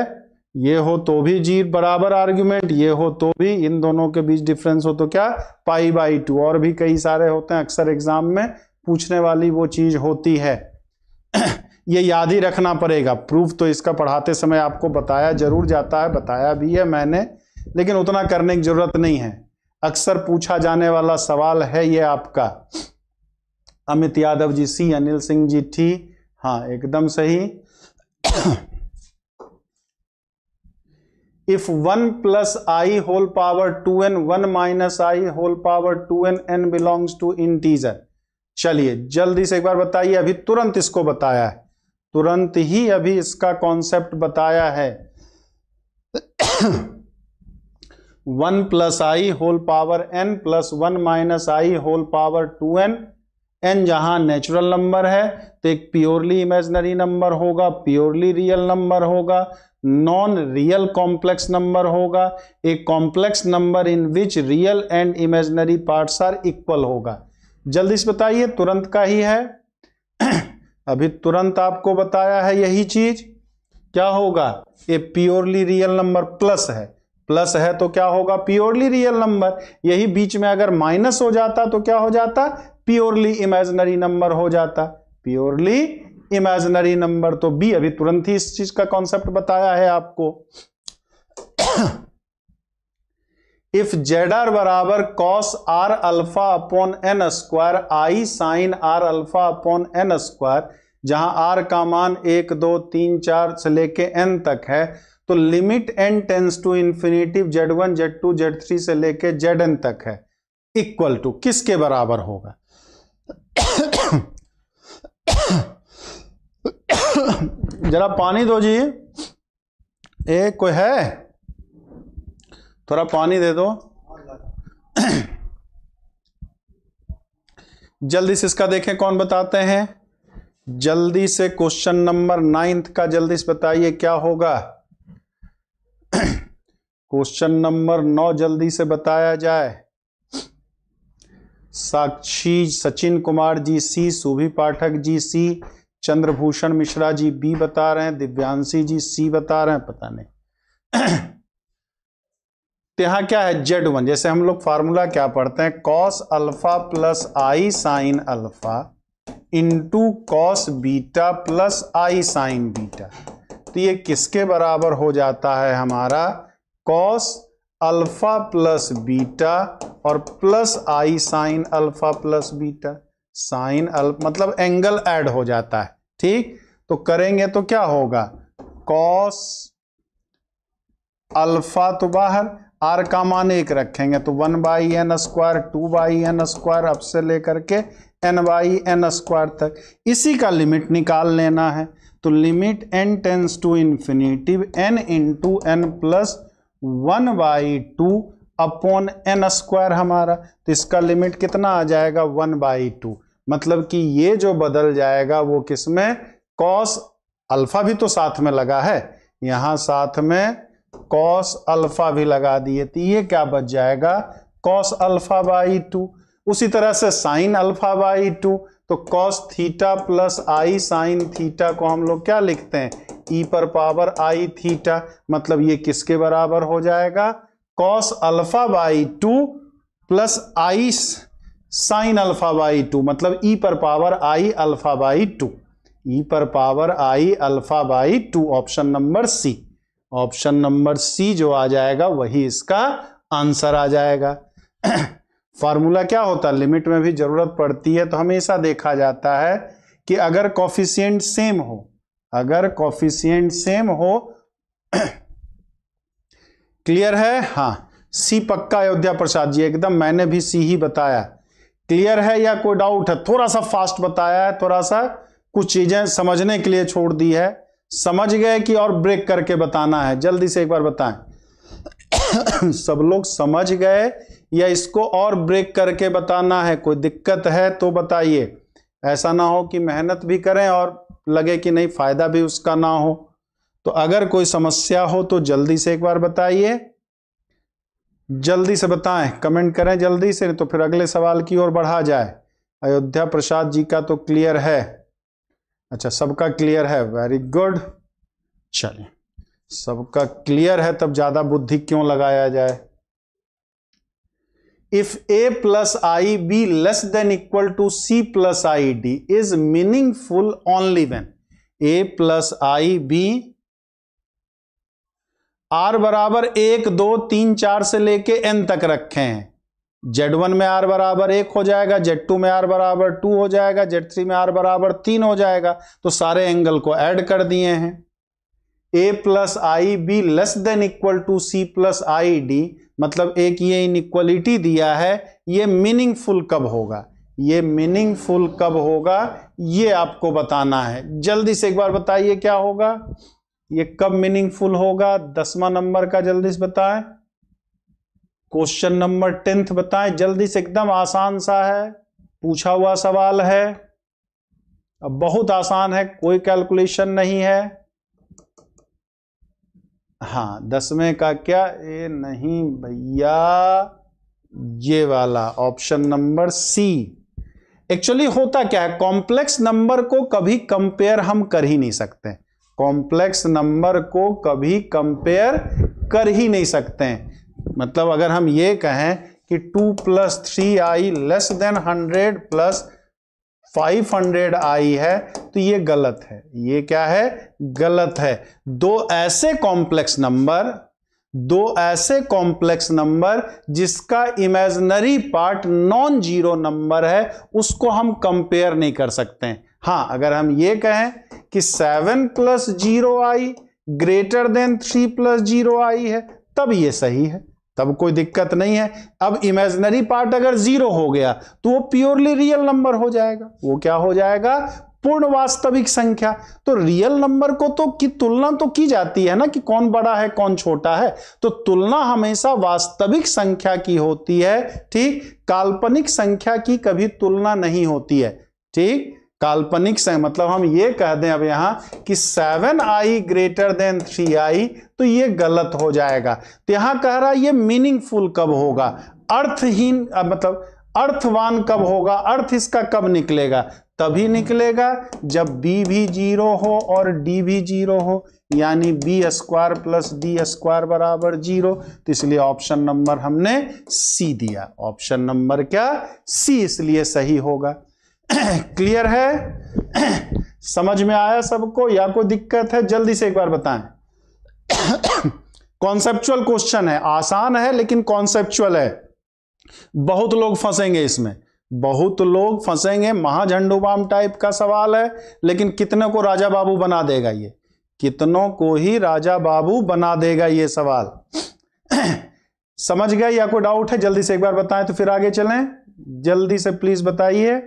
ये हो तो भी 0 बराबर आर्ग्यूमेंट, ये हो तो भी, इन दोनों के बीच डिफरेंस हो तो क्या? π/2। और भी कई सारे होते हैं, अक्सर एग्जाम में पूछने वाली वो चीज होती है। ये याद ही रखना पड़ेगा। प्रूफ तो इसका पढ़ाते समय आपको बताया जरूर जाता है, बताया भी है मैंने, लेकिन उतना करने की जरूरत नहीं है। अक्सर पूछा जाने वाला सवाल है ये आपका। अमित यादव जी सी, अनिल सिंह जी टी, हाँ एकदम सही। If 1 plus i whole power 2n 1 minus i whole power 2n n belongs to integer. चलिए जल्दी से एक बार बताइए, अभी तुरंत इसको बताया है, तुरंत ही अभी इसका कॉन्सेप्ट बताया है। 1 plus i whole power n plus 1 minus i whole power 2n, n जहां नेचुरल नंबर है तो एक प्योरली इमेजिनरी नंबर होगा, प्योरली रियल नंबर होगा, नॉन रियल कॉम्प्लेक्स नंबर होगा, एक complex number in which real and imaginary parts are equal होगा। जल्दी से बताइए, तुरंत का ही है, अभी तुरंत आपको बताया है यही चीज। क्या होगा? ये प्योरली रियल नंबर प्लस है, प्लस है तो क्या होगा? Purely real number. यही बीच में अगर माइनस हो जाता तो क्या हो जाता? प्योरली इमेजिनरी नंबर हो जाता, प्योरली इमेजिनरी नंबर। तो बी, अभी तुरंत ही इस चीज का कॉन्सेप्ट बताया है आपको। इफ ZR बराबर cos R alpha upon n square i sine R alpha upon n square, जहां R का मान 1 2 3 4 से लेके n तक है, तो limit n tends to infinity Z1 Z2 Z3 से लेके Zn तक है, इक्वल टू किसके बराबर होगा? जरा पानी दो जी, एक कोई है? थोड़ा पानी दे दो। जल्दी से इसका देखें कौन बताते हैं। जल्दी से क्वेश्चन नंबर 9 का जल्दी से बताइए क्या होगा। क्वेश्चन नंबर 9 जल्दी से बताया जाए। साक्षी सचिन कुमार जी सी, सुभी पाठक जी सी, चंद्रभूषण मिश्रा जी बी बता रहे हैं, दिव्यांशी जी सी बता रहे हैं, पता नहीं। तो यहां क्या है? Z1, जैसे हम लोग फार्मूला क्या पढ़ते हैं? Cos alpha plus i sine alpha into cos beta plus i sine beta. तो ये किसके बराबर हो जाता है हमारा? कॉस अल्फा प्लस बीटा और plus i sine alpha plus beta. Sine alpha मतलब एंगल ऐड हो जाता है। ठीक, तो करेंगे तो क्या होगा? कॉस अल्फा तो बाहर, आर का मान 1 रखेंगे तो 1/n², 2/n², अब से लेकर के n/n² तक। इसी का लिमिट निकाल लेना है, तो limit n tends to infinity n into n plus 1/2 upon n² हमारा, तो इसका लिमिट कितना आ जाएगा 1/2। मतलब कि ये जो बदल जाएगा वो किसमें, कॉस अल्फा भी तो साथ में लगा है, यहां साथ में कॉस अल्फा भी लगा दिए, तो ये क्या बच जाएगा कॉस अल्फा/2। उसी तरह से साइन अल्फा/2, तो cos theta plus i sine theta को हम लोग क्या लिखते हैं, e पर पावर आई थीटा। मतलब ये किसके बराबर हो जाएगा, cos alpha plus i sine alpha, मतलब e पर पावर आई अल्फा/2, e पर power i alpha. Option number C, option number C जो आ जाएगा वही इसका आंसर आ जाएगा। फार्मूला क्या होता है, लिमिट में भी जरूरत पड़ती है, तो हमेशा देखा जाता है कि अगर कॉफिशिएंट सेम हो, अगर कॉफिशिएंट सेम हो क्लियर है, हाँ सी पक्का अयोध्या प्रसाद जी, एकदम मैंने भी सी ही बताया। क्लियर है या कोई डाउट है, थोड़ा सा फास्ट बताया है, थोड़ा सा कुछ चीजें समझने के लिए छोड़ दी है, समझ गए कि और ब्रेक करके बताना है, जल्दी से एक बार बताएं। सब लोग समझ गए या इसको और ब्रेक करके बताना है, कोई दिक्कत है तो बताइए, ऐसा ना हो कि मेहनत भी करें और लगे कि नहीं फायदा भी उसका ना हो। तो अगर कोई समस्या हो तो जल्दी से एक बार बताइए, जल्दी से बताएं, कमेंट करें जल्दी से, तो फिर अगले सवाल की ओर बढ़ा जाए। अयोध्या प्रसाद जी का तो क्लियर है, अच्छा सबका क्लियर है, वेरी गुड। चलिए सबका क्लियर है, तब ज्यादा बुद्धि क्यों लगाया जाए। If a plus i b less than equal to c plus i d is meaningful only when a plus i b r बराबर 1 2 3 4 से लेके n तक रखे हैं। Z1 में r बराबर 1 हो जाएगा, Z2 में r बराबर 2 हो जाएगा, Z3 में r बराबर 3 हो जाएगा, तो सारे एंगल को ऐड कर दिए हैं। a plus i b less than equal to c plus i d, मतलब एक ये इनइक्वलिटी दिया है, ये मीनिंगफुल कब होगा, ये मीनिंगफुल कब होगा ये आपको बताना है। जल्दी से एक बार बताइए क्या होगा, ये कब मीनिंगफुल होगा। 10वां नंबर का जल्दी से बताएं, क्वेश्चन नंबर 10th बताएं जल्दी से, एकदम आसान सा है, पूछा हुआ सवाल है, अब बहुत आसान है, कोई कैलकुलेशन नहीं है। हाँ 10वें का क्या, ये नहीं भैया, ये वाला ऑप्शन नंबर सी। एक्चुअली होता क्या है, कॉम्प्लेक्स नंबर को कभी कंपेयर हम कर ही नहीं सकते, कॉम्प्लेक्स नंबर को कभी कंपेयर कर ही नहीं सकते हैं। मतलब अगर हम ये कहें कि 2 + 3i लेस देन 100 + 500i है, तो ये गलत है, ये क्या है, गलत है। दो ऐसे कॉम्प्लेक्स नंबर जिसका imaginary part non zero number है, उसको हम कंपेयर नहीं कर सकते हैं। हाँ अगर हम ये कहें कि 7 + 0i ग्रेटर देन 3 + 0i है, तब ये सही है, तब कोई दिक्कत नहीं है। अब इमेजिनरी पार्ट अगर 0 हो गया तो वो प्योरली रियल नंबर हो जाएगा, वो क्या हो जाएगा, पूर्ण वास्तविक संख्या। तो रियल नंबर को तो की तुलना तो की जाती है ना, कि कौन बड़ा है कौन छोटा है, तो तुलना हमेशा वास्तविक संख्या की होती है, ठीक, काल्पनिक संख्या की कभी तुलना नहीं होती है, ठीक। काल्पनिक मतलब हम ये कह दें अब यहां कि 7i ग्रेटर देन 3i, तो ये गलत हो जाएगा। तो यहां कह रहा है ये मीनिंगफुल कब होगा, अर्थहीन मतलब अर्थवान कब होगा, अर्थ इसका कब निकलेगा, तभी निकलेगा जब b भी 0 हो और d भी 0 हो, यानी b² + d² बराबर 0। तो इसलिए ऑप्शन नंबर हमने सी दिया, ऑप्शन नंबर क्या, सी, इसलिए सही होगा। क्लियर है, समझ में आया सबको या कोई दिक्कत है, जल्दी से एक बार बताएं। कॉन्सेप्चुअल क्वेश्चन है, आसान है लेकिन कॉन्सेप्चुअल है, बहुत लोग फंसेंगे इसमें, बहुत लोग फंसेंगे, महाझंडू बाम टाइप का सवाल है, लेकिन कितने को राजा बाबू बना देगा, ये कितनों को ही राजा बाबू बना देगा ये सवाल। समझ गए या कोई डाउट है? जल्दी से एक बार बताएं तो फिर आगे चलें। जल्दी से प्लीज बताइए।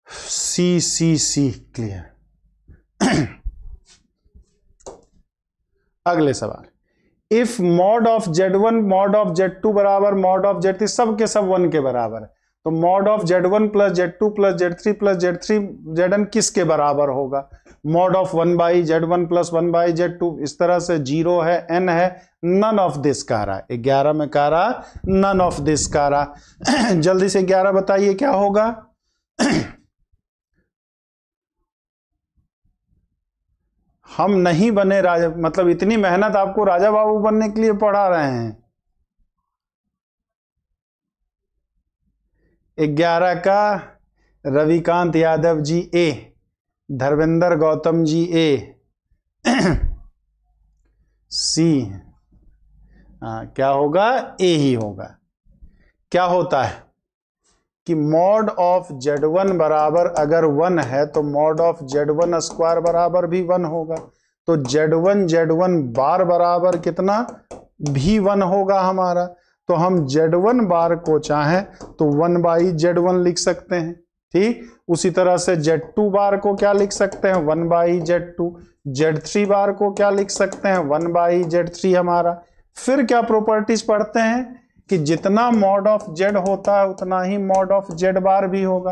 सी क्लियर। अगले सवाल, if mod of Z1 mod of Z2 बराबर मॉड ऑफ Z3, सब के सब 1 के बराबर है, तो mod of Z1 plus Z2 plus Z3 plus Z3 Zn किसके बराबर होगा? Mod of 1/Z1 plus 1/Z2, इस तरह से 0 है, n है, नन ऑफ दिस कह रहा है। 11 में कह रहा नन ऑफ दिस कह रहा। जल्दी से 11 बताइए क्या होगा? हम नहीं बने राजा, मतलब इतनी मेहनत आपको राजा बाबू बनने के लिए पढ़ा रहे हैं। 11 का रविकांत यादव जी ए, धर्मेंद्र गौतम जी ए, सी, क्या होगा? ए ही होगा। क्या होता है कि मॉड ऑफ Z1 बराबर अगर 1 है तो मॉड ऑफ Z1 स्क्वायर बराबर भी 1 होगा, तो Z1 बार बराबर कितना? भी 1 होगा हमारा। तो हम Z1 बार को चाहें तो 1/Z1 लिख सकते हैं, ठीक। उसी तरह से Z2 बार को क्या लिख सकते हैं? 1/Z2। Z3 बार को क्या लिख सकते हैं? 1/Z3 हमारा। फिर क्या प्रॉपर्टीज पढ़ते हैं कि जितना मॉड ऑफ Z होता है उतना ही मॉड ऑफ Z बार भी होगा।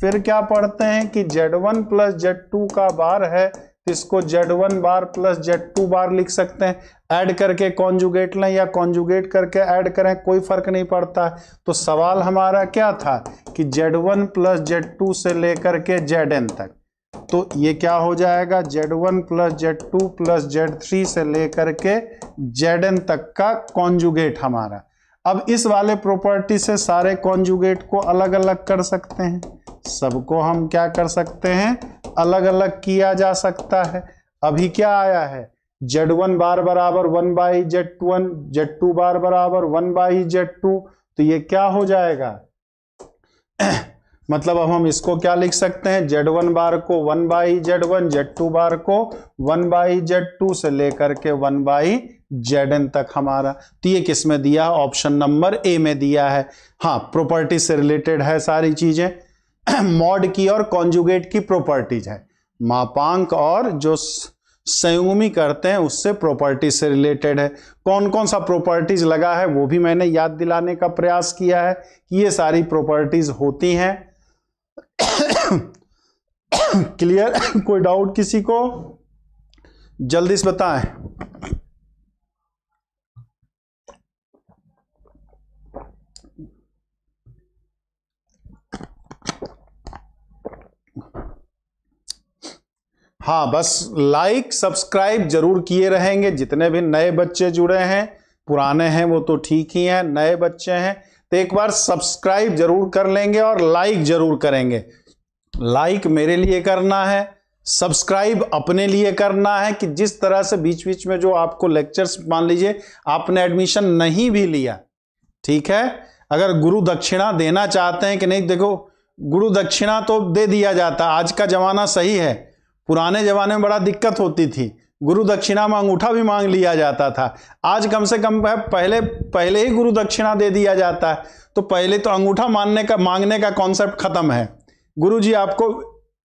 फिर क्या पढ़ते हैं कि Z1 प्लस Z2 का बार है तो इसको Z1 बार प्लस Z2 बार लिख सकते हैं। ऐड करके कॉन्जुगेट लें या कॉन्जुगेट करके ऐड करें, कोई फर्क नहीं पड़ता। तो सवाल हमारा क्या था कि Z1 प्लस Z2 से लेकर के Zn तक, तो ये क्या हो जाएगा? Z1 plus Z2 plus Z3 से लेकर के Zn तक का कॉन्जुगेट हमारा। अब इस वाले प्रॉपर्टी से सारे कॉन्जुगेट को अलग अलग कर सकते हैं, सबको हम क्या कर सकते हैं? अलग अलग किया जा सकता है। अभी क्या आया है? Z1 बार बराबर 1/Z1, Z2 बार बराबर 1/Z2, तो ये क्या हो जाएगा? मतलब अब हम इसको क्या लिख सकते हैं? Z1 बार को 1/Z1, Z2 बार को 1/Z2 से लेकर के 1/Zn तक हमारा। तो ये किस में दिया? ऑप्शन नंबर ए में दिया है। हाँ, प्रॉपर्टी से रिलेटेड है सारी चीजें। मॉड की और कॉन्जुगेट की प्रॉपर्टीज है, मापांक और जो संयुग्मी करते हैं उससे प्रॉपर्टी से रिलेटेड है। कौन कौन सा प्रॉपर्टीज लगा है वो भी मैंने याद दिलाने का प्रयास किया है कि ये सारी प्रॉपर्टीज होती हैं। क्लियर? कोई डाउट किसी को? जल्दी से बताएं। हाँ, बस लाइक सब्सक्राइब जरूर किए रहेंगे। जितने भी नए बच्चे जुड़े हैं, पुराने हैं वो तो ठीक ही हैं, नए बच्चे हैं तो एक बार सब्सक्राइब जरूर कर लेंगे और लाइक जरूर करेंगे। लाइक मेरे लिए करना है, सब्सक्राइब अपने लिए करना है कि जिस तरह से बीच बीच में जो आपको लेक्चर्स, मान लीजिए आपने एडमिशन नहीं भी लिया, ठीक है, अगर गुरु दक्षिणा देना चाहते हैं कि नहीं, देखो गुरु दक्षिणा तो दे दिया जाता, आज का जमाना सही है। पुराने जमाने में बड़ा दिक्कत होती थी, गुरु दक्षिणा में अंगूठा भी मांग लिया जाता था। आज कम से कम पहले ही गुरु दक्षिणा दे दिया जाता है, तो पहले तो अंगूठा मांगने का कॉन्सेप्ट खत्म है। गुरु जी आपको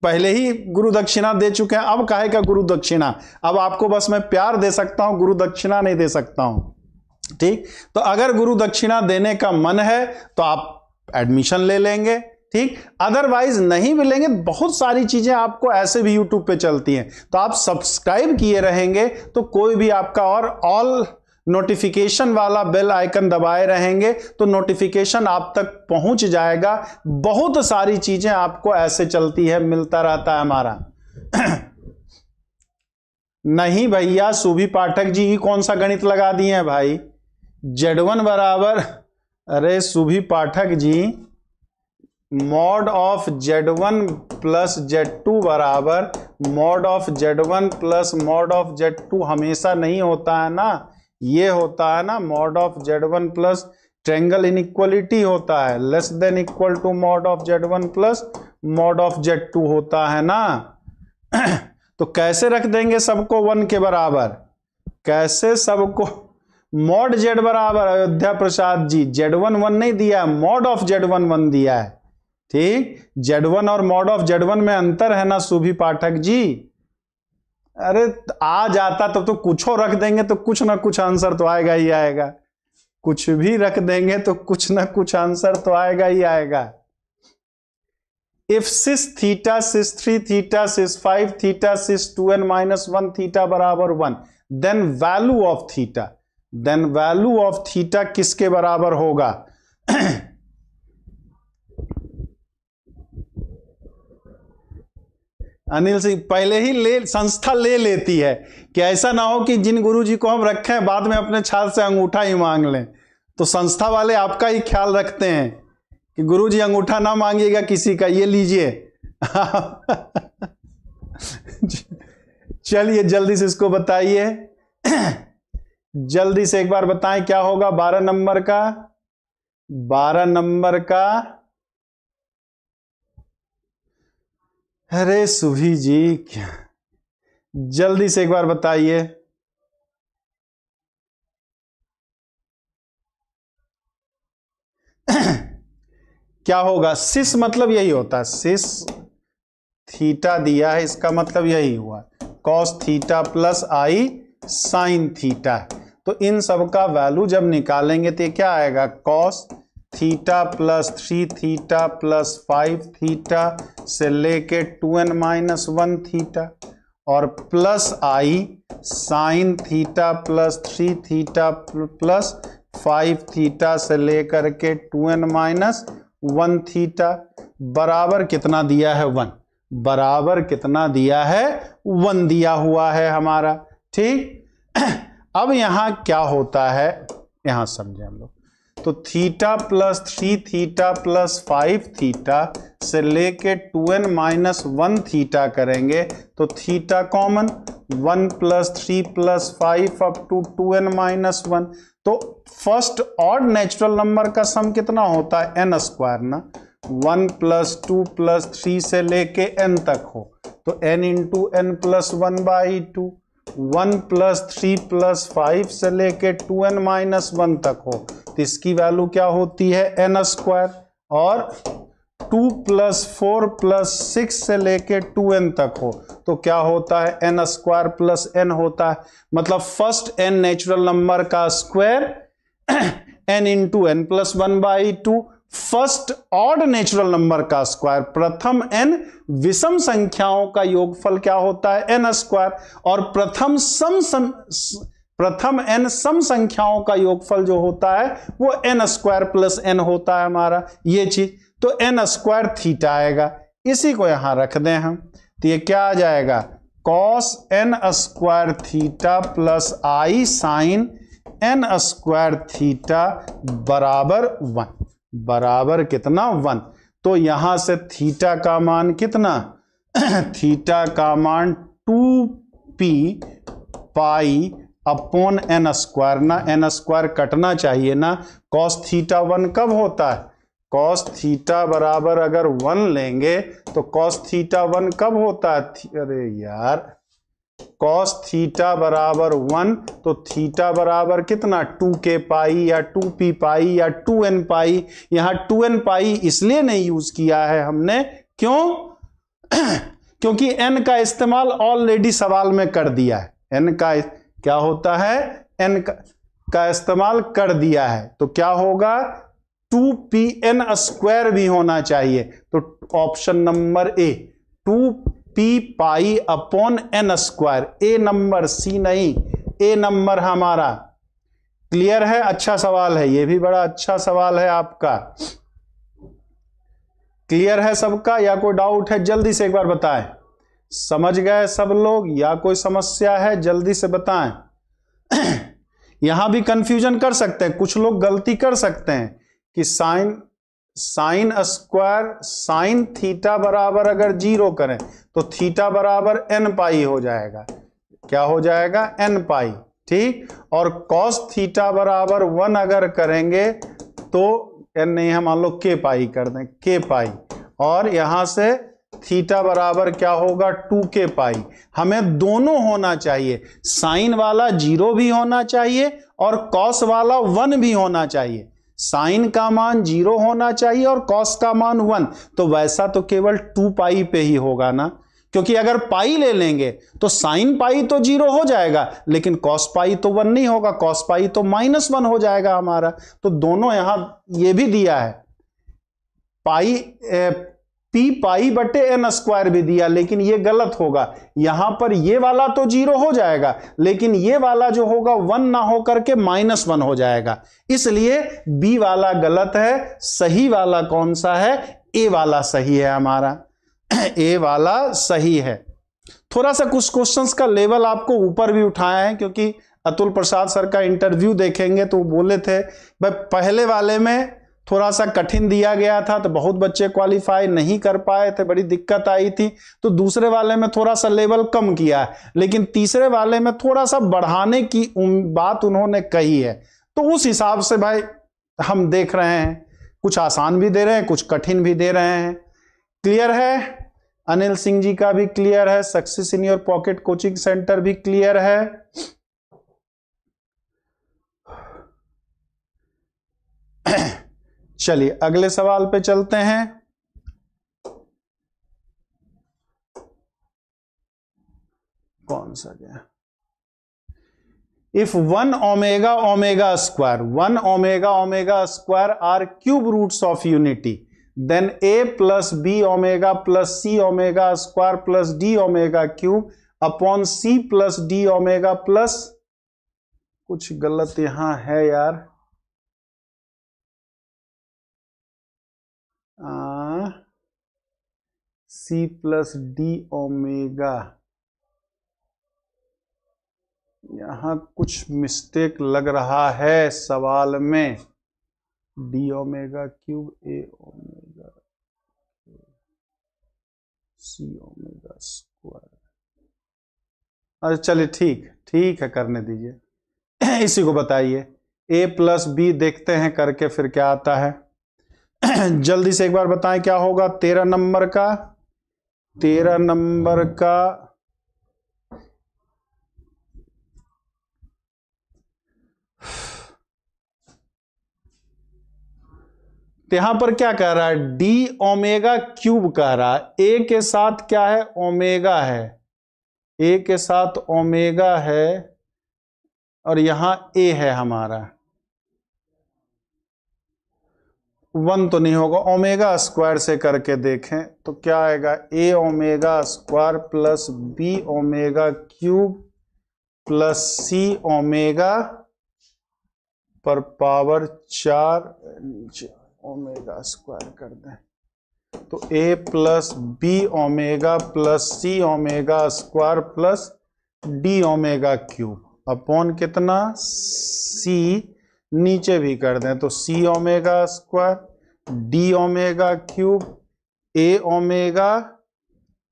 पहले ही गुरु दक्षिणा दे चुके हैं, अब काहे का गुरु दक्षिणा? अब आपको बस मैं प्यार दे सकता हूं, गुरु दक्षिणा नहीं दे सकता हूं, ठीक। तो अगर गुरु दक्षिणा देने का मन है तो आप एडमिशन ले लेंगे, ठीक। अदरवाइज नहीं मिलेंगे। बहुत सारी चीजें आपको ऐसे भी यूट्यूब पे चलती हैं, तो आप सब्सक्राइब किए रहेंगे तो कोई भी आपका, और ऑल नोटिफिकेशन वाला बेल आइकन दबाए रहेंगे तो नोटिफिकेशन आप तक पहुंच जाएगा। बहुत सारी चीजें आपको ऐसे चलती है, मिलता रहता है हमारा। नहीं भैया, सुभी पाठक जी ही कौन सा गणित लगा दिए हैं भाई? Z1 बराबर, अरे Subhi Pathak ji, mod of Z1 plus Z2 बराबर mod of Z1 plus mod of Z2 हमेशा नहीं होता है ना, ये होता है ना mod of Z1 plus triangle inequality होता है, less than equal to mod of Z1 plus mod of Z2 होता है ना। तो कैसे रख देंगे सबको 1 के बराबर, कैसे सबको मॉड z बराबर, अयोध्या प्रसाद जी Z1 1 नहीं दिया है, मॉड ऑफ Z1 1 दिया है। ठीक, Z1 और मॉड ऑफ Z1 में अंतर है ना सुभी पाठक जी। अरे आ जाता तो कुछ रख देंगे तो कुछ ना कुछ आंसर तो आएगा ही आएगा, कुछ भी रख देंगे तो कुछ ना कुछ आंसर तो आएगा ही आएगा। If cis theta cis 3 theta cis 5 theta cis 2n minus 1 theta बराबर 1, then value of theta, then value of theta किसके बराबर होगा? अनिल सिंह पहले ही संस्था ले लेती है कि ऐसा ना हो कि जिन गुरुजी को हम रखे हैं बाद में अपने छात्र से अंगूठा ही मांग लें। तो संस्था वाले आपका ही ख्याल रखते हैं कि गुरुजी अंगूठा ना मांगिएगा किसी का, ये लीजिए। चलिए जल्दी से इसको बताइए, जल्दी से एक बार बताएं क्या होगा 12 नंबर का, 12 नंबर का। अरे सुभी जी क्या, जल्दी से एक बार बताइए। क्या होगा? सिस मतलब यही होता है, सिस थीटा दिया है, इसका मतलब यही हुआ cos theta plus i sine theta. तो इन सब का वैल्यू जब निकालेंगे तो क्या आएगा? Cos theta plus 3 theta plus 5 theta से लेके 2n माइनस 1 थीटा और plus i sine theta plus 3 theta plus 5 theta से लेकर के 2n माइनस 1 थीटा बराबर कितना दिया है? 1। बराबर कितना दिया है? 1 दिया हुआ है हमारा। ठीक, अब यहां क्या होता है यहां समझे हम लोग। तो theta plus 3 theta plus 5 theta से लेके 2n माइनस 1 थीटा करेंगे तो theta common 1 plus 3 plus 5 up to 2n minus 1। तो फर्स्ट ऑड नेचुरल नंबर का सम कितना होता है? n स्क्वायर ना, 1 प्लस 2 प्लस 3 से लेके n तक हो तो n into n plus 1 by 2, 1 plus 3 plus 5 से लेके 2n माइनस 1 तक हो तो इसकी वैल्यू क्या होती है? n square. और 2 प्लस 4 प्लस 6 से लेके 2n तक हो तो क्या होता है? n स्क्वायर प्लस n होता है। मतलब फर्स्ट n नेचुरल नंबर का square n into n plus 1 by 2, first odd natural number का स्क्वायर, प्रथम n विषम संख्याओं का योगफल क्या होता है? n square. और प्रथम n सम संख्याओं का योगफल जो होता है वो n स्क्वायर प्लस n होता है हमारा, ये चीज। तो n स्क्वायर थीटा आएगा, इसी को यहां रख दें हम तो ये क्या आ जाएगा? Cos n square theta plus i sine n square theta बराबर 1। बराबर कितना? 1। तो यहां से थीटा का मान कितना? थीटा का मान 2p pi upon n square ना, n स्क्वायर कटना चाहिए ना। कॉस थीटा 1 कब होता है? कॉस थीटा बराबर अगर 1 लेंगे तो कॉस थीटा 1 कब होता है? अरे यार, कॉस थीटा बराबर 1 तो थीटा बराबर कितना? 2k पाई या 2p पाई या 2n पाई। यहां 2n पाई इसलिए नहीं यूज किया है हमने, क्यों? क्योंकि n का इस्तेमाल ऑलरेडी सवाल में कर दिया है। n का क्या होता है? n का इस्तेमाल कर दिया है तो क्या होगा? 2pn स्क्वायर भी होना चाहिए। तो option number A 2p pi upon n square, A number, C नहीं, ए नंबर हमारा। क्लियर है? अच्छा सवाल है, ये भी बड़ा अच्छा सवाल है आपका। क्लियर है सबका या कोई डाउट है? जल्दी से एक बार बताएं। समझ गए सब लोग या कोई समस्या है? जल्दी से बताएं। यहां भी कंफ्यूजन कर सकते हैं, कुछ लोग गलती कर सकते हैं कि साइन स्क्वायर साइन थीटा बराबर अगर 0 करें तो थीटा बराबर n पाई हो जाएगा। क्या हो जाएगा? n पाई। ठीक, और कॉस थीटा बराबर 1 अगर करेंगे तो n नहीं है, मान लो k पाई कर दें, k पाई। और यहां से थीटा बराबर क्या होगा 2k पाई। हमें दोनों होना चाहिए, साइन वाला 0 भी होना चाहिए और कॉस वाला 1 भी होना चाहिए। साइन का मान 0 होना चाहिए और कॉस का मान 1। तो वैसा तो केवल 2 पाई पे ही होगा ना, क्योंकि अगर पाई ले लेंगे तो साइन पाई तो 0 हो जाएगा, लेकिन कॉस पाई तो 1 नहीं होगा, कॉस पाई तो -1 हो जाएगा हमारा। तो दोनों यहां ये भी दिया है, पाई पी पाई बटे एन स्क्वायर भी दिया, लेकिन ये गलत होगा। यहां पर ये वाला तो 0 हो जाएगा, लेकिन ये वाला जो होगा 1 ना हो करके -1 हो जाएगा, इसलिए बी वाला गलत है। सही वाला कौन सा है? ए वाला सही है हमारा, ए वाला सही है। थोड़ा सा कुछ क्वेश्चंस का लेवल आपको ऊपर भी उठाया है, क्योंकि अतुल प्रसाद सर का इंटरव्यू देखेंगे तो वो बोले थे भाई पहले वाले में थोड़ा सा कठिन दिया गया था तो बहुत बच्चे क्वालिफाई नहीं कर पाए थे, बड़ी दिक्कत आई थी, तो दूसरे वाले में थोड़ा सा लेवल कम किया है, लेकिन तीसरे वाले में थोड़ा सा बढ़ाने की बात उन्होंने कही है। तो उस हिसाब से भाई हम देख रहे हैं, कुछ आसान भी दे रहे हैं, कुछ कठिन भी दे रहे हैं। क्लियर है? अनिल सिंह जी का भी क्लियर है, success in your pocket coaching centre भी क्लियर है। चलिए अगले सवाल पे चलते हैं। कौन सा गया? If 1 omega omega square are cube roots of unity, then a plus B omega plus C omega square plus D omega cube upon c plus D omega plus, कुछ गलत यहां है यार, सी प्लस डी ओमेगा, यहां कुछ mistake लग रहा है सवाल में। D omega cube A omega C omega square, अरे चलिए ठीक है करने दीजिए। इसी को बताइए, ए प्लस बी देखते हैं करके फिर क्या आता है। जल्दी से एक बार बताएं क्या होगा 13 नंबर का। 13 नंबर का यहां पर क्या कह रहा है? डी ओमेगा क्यूब कह रहा है। ए के साथ क्या है? ओमेगा है, ए के साथ ओमेगा है और यहां ए है हमारा। 1 तो नहीं होगा, ओमेगा स्क्वायर से करके देखें तो क्या आएगा? A omega square plus B omega cube plus C omega पर पावर 4 ओमेगा स्क्वायर कर दें तो A plus B omega plus C omega square plus D omega cube upon कितना? सी, नीचे भी कर दें तो C omega square D omega cube A omega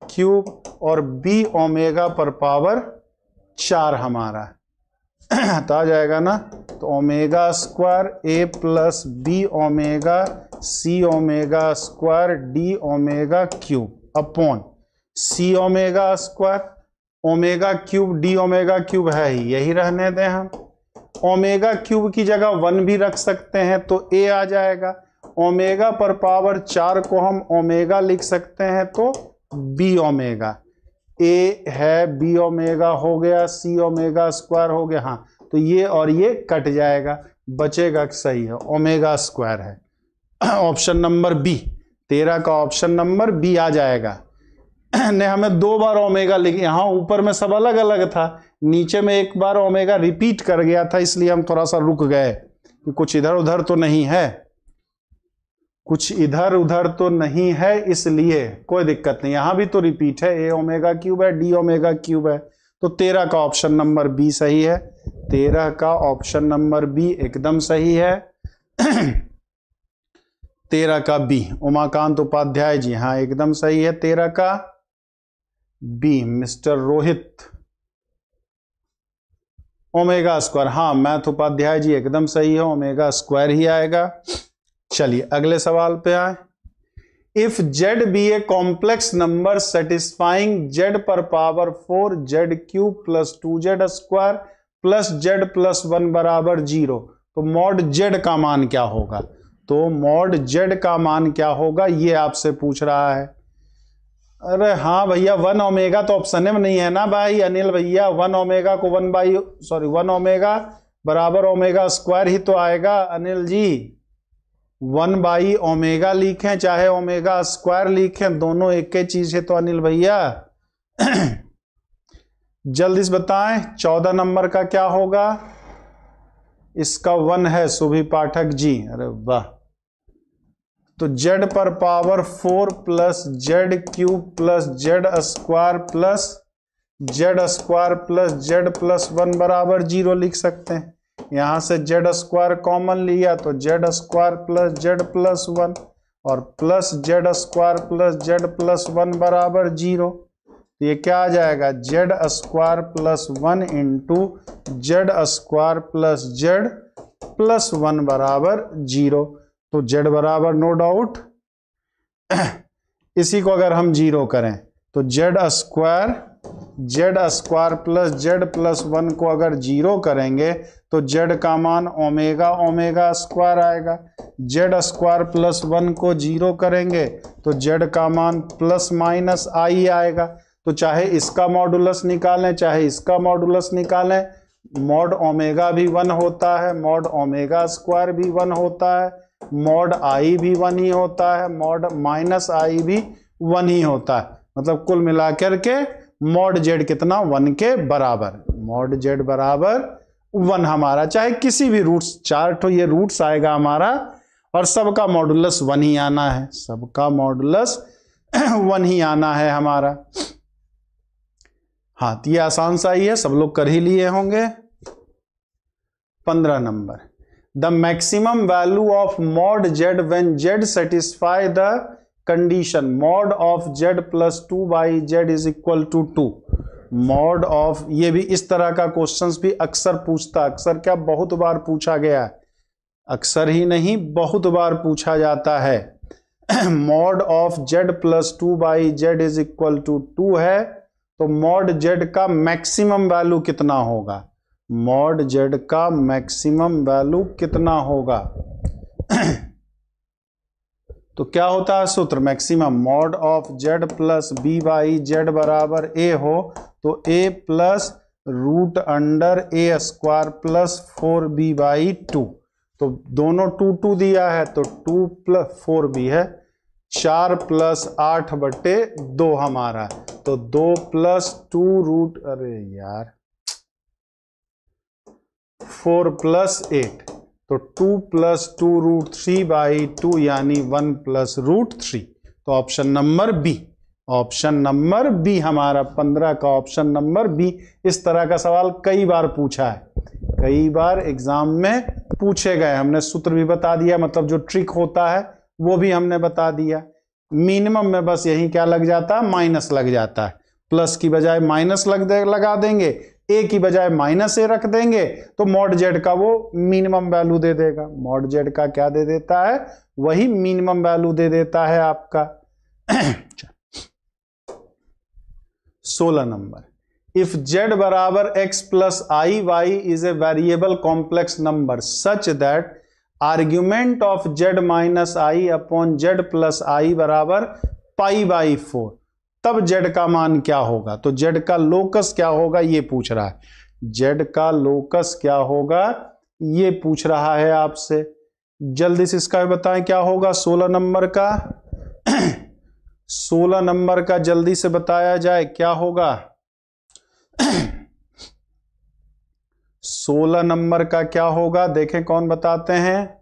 cube और बी ओमेगा पर पावर 4 हमारा तो आ जाएगा ना। तो omega square A plus B omega C omega square D omega cube upon C omega square, omega cube D omega cube है ही, यही रहने दें हम। ओमेगा क्यूब की जगह 1 भी रख सकते हैं तो ए आ जाएगा। ओमेगा पर पावर 4 को हम ओमेगा लिख सकते हैं तो बी ओमेगा, ए है बी ओमेगा हो गया, सी ओमेगा स्क्वायर हो गया। हाँ तो ये और ये कट जाएगा, बचेगा सही है ओमेगा स्क्वायर है। ऑप्शन नंबर बी, 13 का ऑप्शन नंबर बी आ जाएगा। ने हमें 2 बार ओमेगा लिख, यहाँ ऊपर में सब अलग अलग था, नीचे में एक बार ओमेगा रिपीट कर गया था, इसलिए हम थोड़ा सा रुक गए कि कुछ इधर उधर तो नहीं है, कुछ इधर उधर तो नहीं है, इसलिए कोई दिक्कत नहीं। यहां भी तो रिपीट है, ए ओमेगा क्यूब है डी ओमेगा क्यूब है, तो 13 का ऑप्शन नंबर बी सही है। 13 का ऑप्शन नंबर बी एकदम सही है। 13 का बी, उमाकांत उपाध्याय जी, हाँ एकदम सही है 13 का B. Mister Rohit, omega square, हाँ मैथ उपाध्याय जी एकदम सही है, ओमेगा स्क्वायर ही आएगा। चलिए अगले सवाल पे आए। If Z be a complex number satisfying Z पर power 4 Z cube plus 2z square plus Z plus 1 बराबर 0, तो मॉड जेड का मान क्या होगा? तो मॉड जेड का मान क्या होगा ये आपसे पूछ रहा है। अरे हाँ भैया, 1 ओमेगा तो ऑप्शन में नहीं है ना भाई अनिल भैया। 1 ओमेगा को 1 ओमेगा बराबर ओमेगा स्क्वायर ही तो आएगा अनिल जी। 1 बाई ओमेगा लिखें चाहे ओमेगा स्क्वायर लिखें, दोनों एक ही चीज है तो अनिल भैया। जल्दी से बताएं 14 नंबर का क्या होगा? इसका 1 है सुभी पाठक जी। अरे वाह। तो जेड पर power 4 plus Z cube plus Z square plus Z plus 1 बराबर 0 लिख सकते हैं। यहां से जेड स्क्वायर कॉमन लिया तो Z square plus Z plus 1 और plus Z square plus Z plus 1 बराबर 0। तो ये क्या आ जाएगा? Z square plus 1 into Z square plus Z plus 1 बराबर 0। तो जेड बराबर नो डाउट इसी को अगर हम 0 करें तो Z square plus Z plus 1 को अगर 0 करेंगे तो जेड का मान ओमेगा स्क्वायर आएगा। जेड स्क्वायर प्लस 1 को 0 करेंगे तो जेड का मान प्लस माइनस आई आएगा। तो चाहे इसका मॉडुलस निकालें चाहे इसका मॉडुलस निकालें, मॉड ओमेगा भी 1 होता है, मॉड ओमेगा स्क्वायर भी 1 होता है, मॉड आई भी 1 ही होता है, मॉड माइनस आई भी 1 ही होता है। मतलब कुल मिलाकर के मॉड जेड कितना? 1 के बराबर। मॉड जेड बराबर 1 हमारा, चाहे किसी भी रूट्स, 4 तो ये रूट्स आएगा हमारा और सबका मॉडुलस 1 ही आना है, सबका मॉडुलस 1 ही आना है हमारा। हाँ, तो ये आसान सा ही है, सब लोग कर ही लिए होंगे। 15 number, the maximum value of mod z when z satisfy the condition mod of Z plus 2 by Z is equal to 2। Mod of, ये भी इस तरह का क्वेश्चंस भी अक्सर पूछता, अक्सर क्या बहुत बार पूछा गया, अक्सर ही नहीं बहुत बार पूछा जाता है। Mod of Z plus 2 by Z is equal to 2 है, तो मॉड जेड का मैक्सिमम वैल्यू कितना होगा? मॉड जेड का मैक्सिमम वैल्यू कितना होगा? तो क्या होता है सूत्र? Maximum mod of Z plus B by Z बराबर ए हो तो A plus root under A square plus 4b by 2। तो दोनों 2 दिया है तो 2 प्लस 4b है, 4 प्लस 8 बटे 2 हमारा, तो 2 प्लस 2 रूट, अरे यार 4 प्लस 8, तो 2 प्लस 2 रूट 3 बाई 2 यानी 1 प्लस रूट 3। तो option number B, option number B हमारा 15 का ऑप्शन नंबर बी। इस तरह का सवाल कई बार पूछा है, कई बार एग्जाम में पूछे गए। हमने सूत्र भी बता दिया, मतलब जो ट्रिक होता है वो भी हमने बता दिया। मिनिमम में बस यही क्या लग जाता है? माइनस लग जाता है। प्लस की बजाय माइनस लगा देंगे, ए की बजाय माइनस ए रख देंगे, तो मॉड जेड का वो मिनिमम वैल्यू दे देगा। मॉड जेड का क्या दे देता है? वही मिनिमम वैल्यू दे देता है आपका। 16 नंबर, इफ जेड बराबर X plus i Y is a variable complex number such that argument of Z minus i upon Z plus i बराबर पाई बाई 4, तब जेड का मान क्या होगा? तो जेड का लोकस क्या होगा ये पूछ रहा है। जेड का लोकस क्या होगा ये पूछ रहा है आपसे। जल्दी से इसका भी बताएं क्या होगा 16 नंबर का। 16 नंबर का जल्दी से बताया जाए क्या होगा। 16 नंबर का क्या होगा, देखें कौन बताते हैं।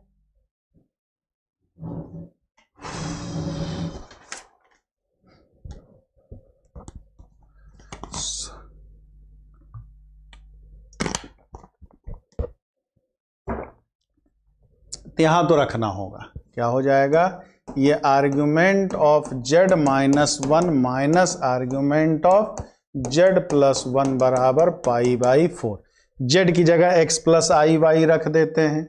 यहां तो रखना होगा, क्या हो जाएगा ये? Argument of Z minus 1 minus argument of Z plus 1 बराबर पाई बाई 4। जेड की जगह एक्स प्लस आई वाई रख देते हैं,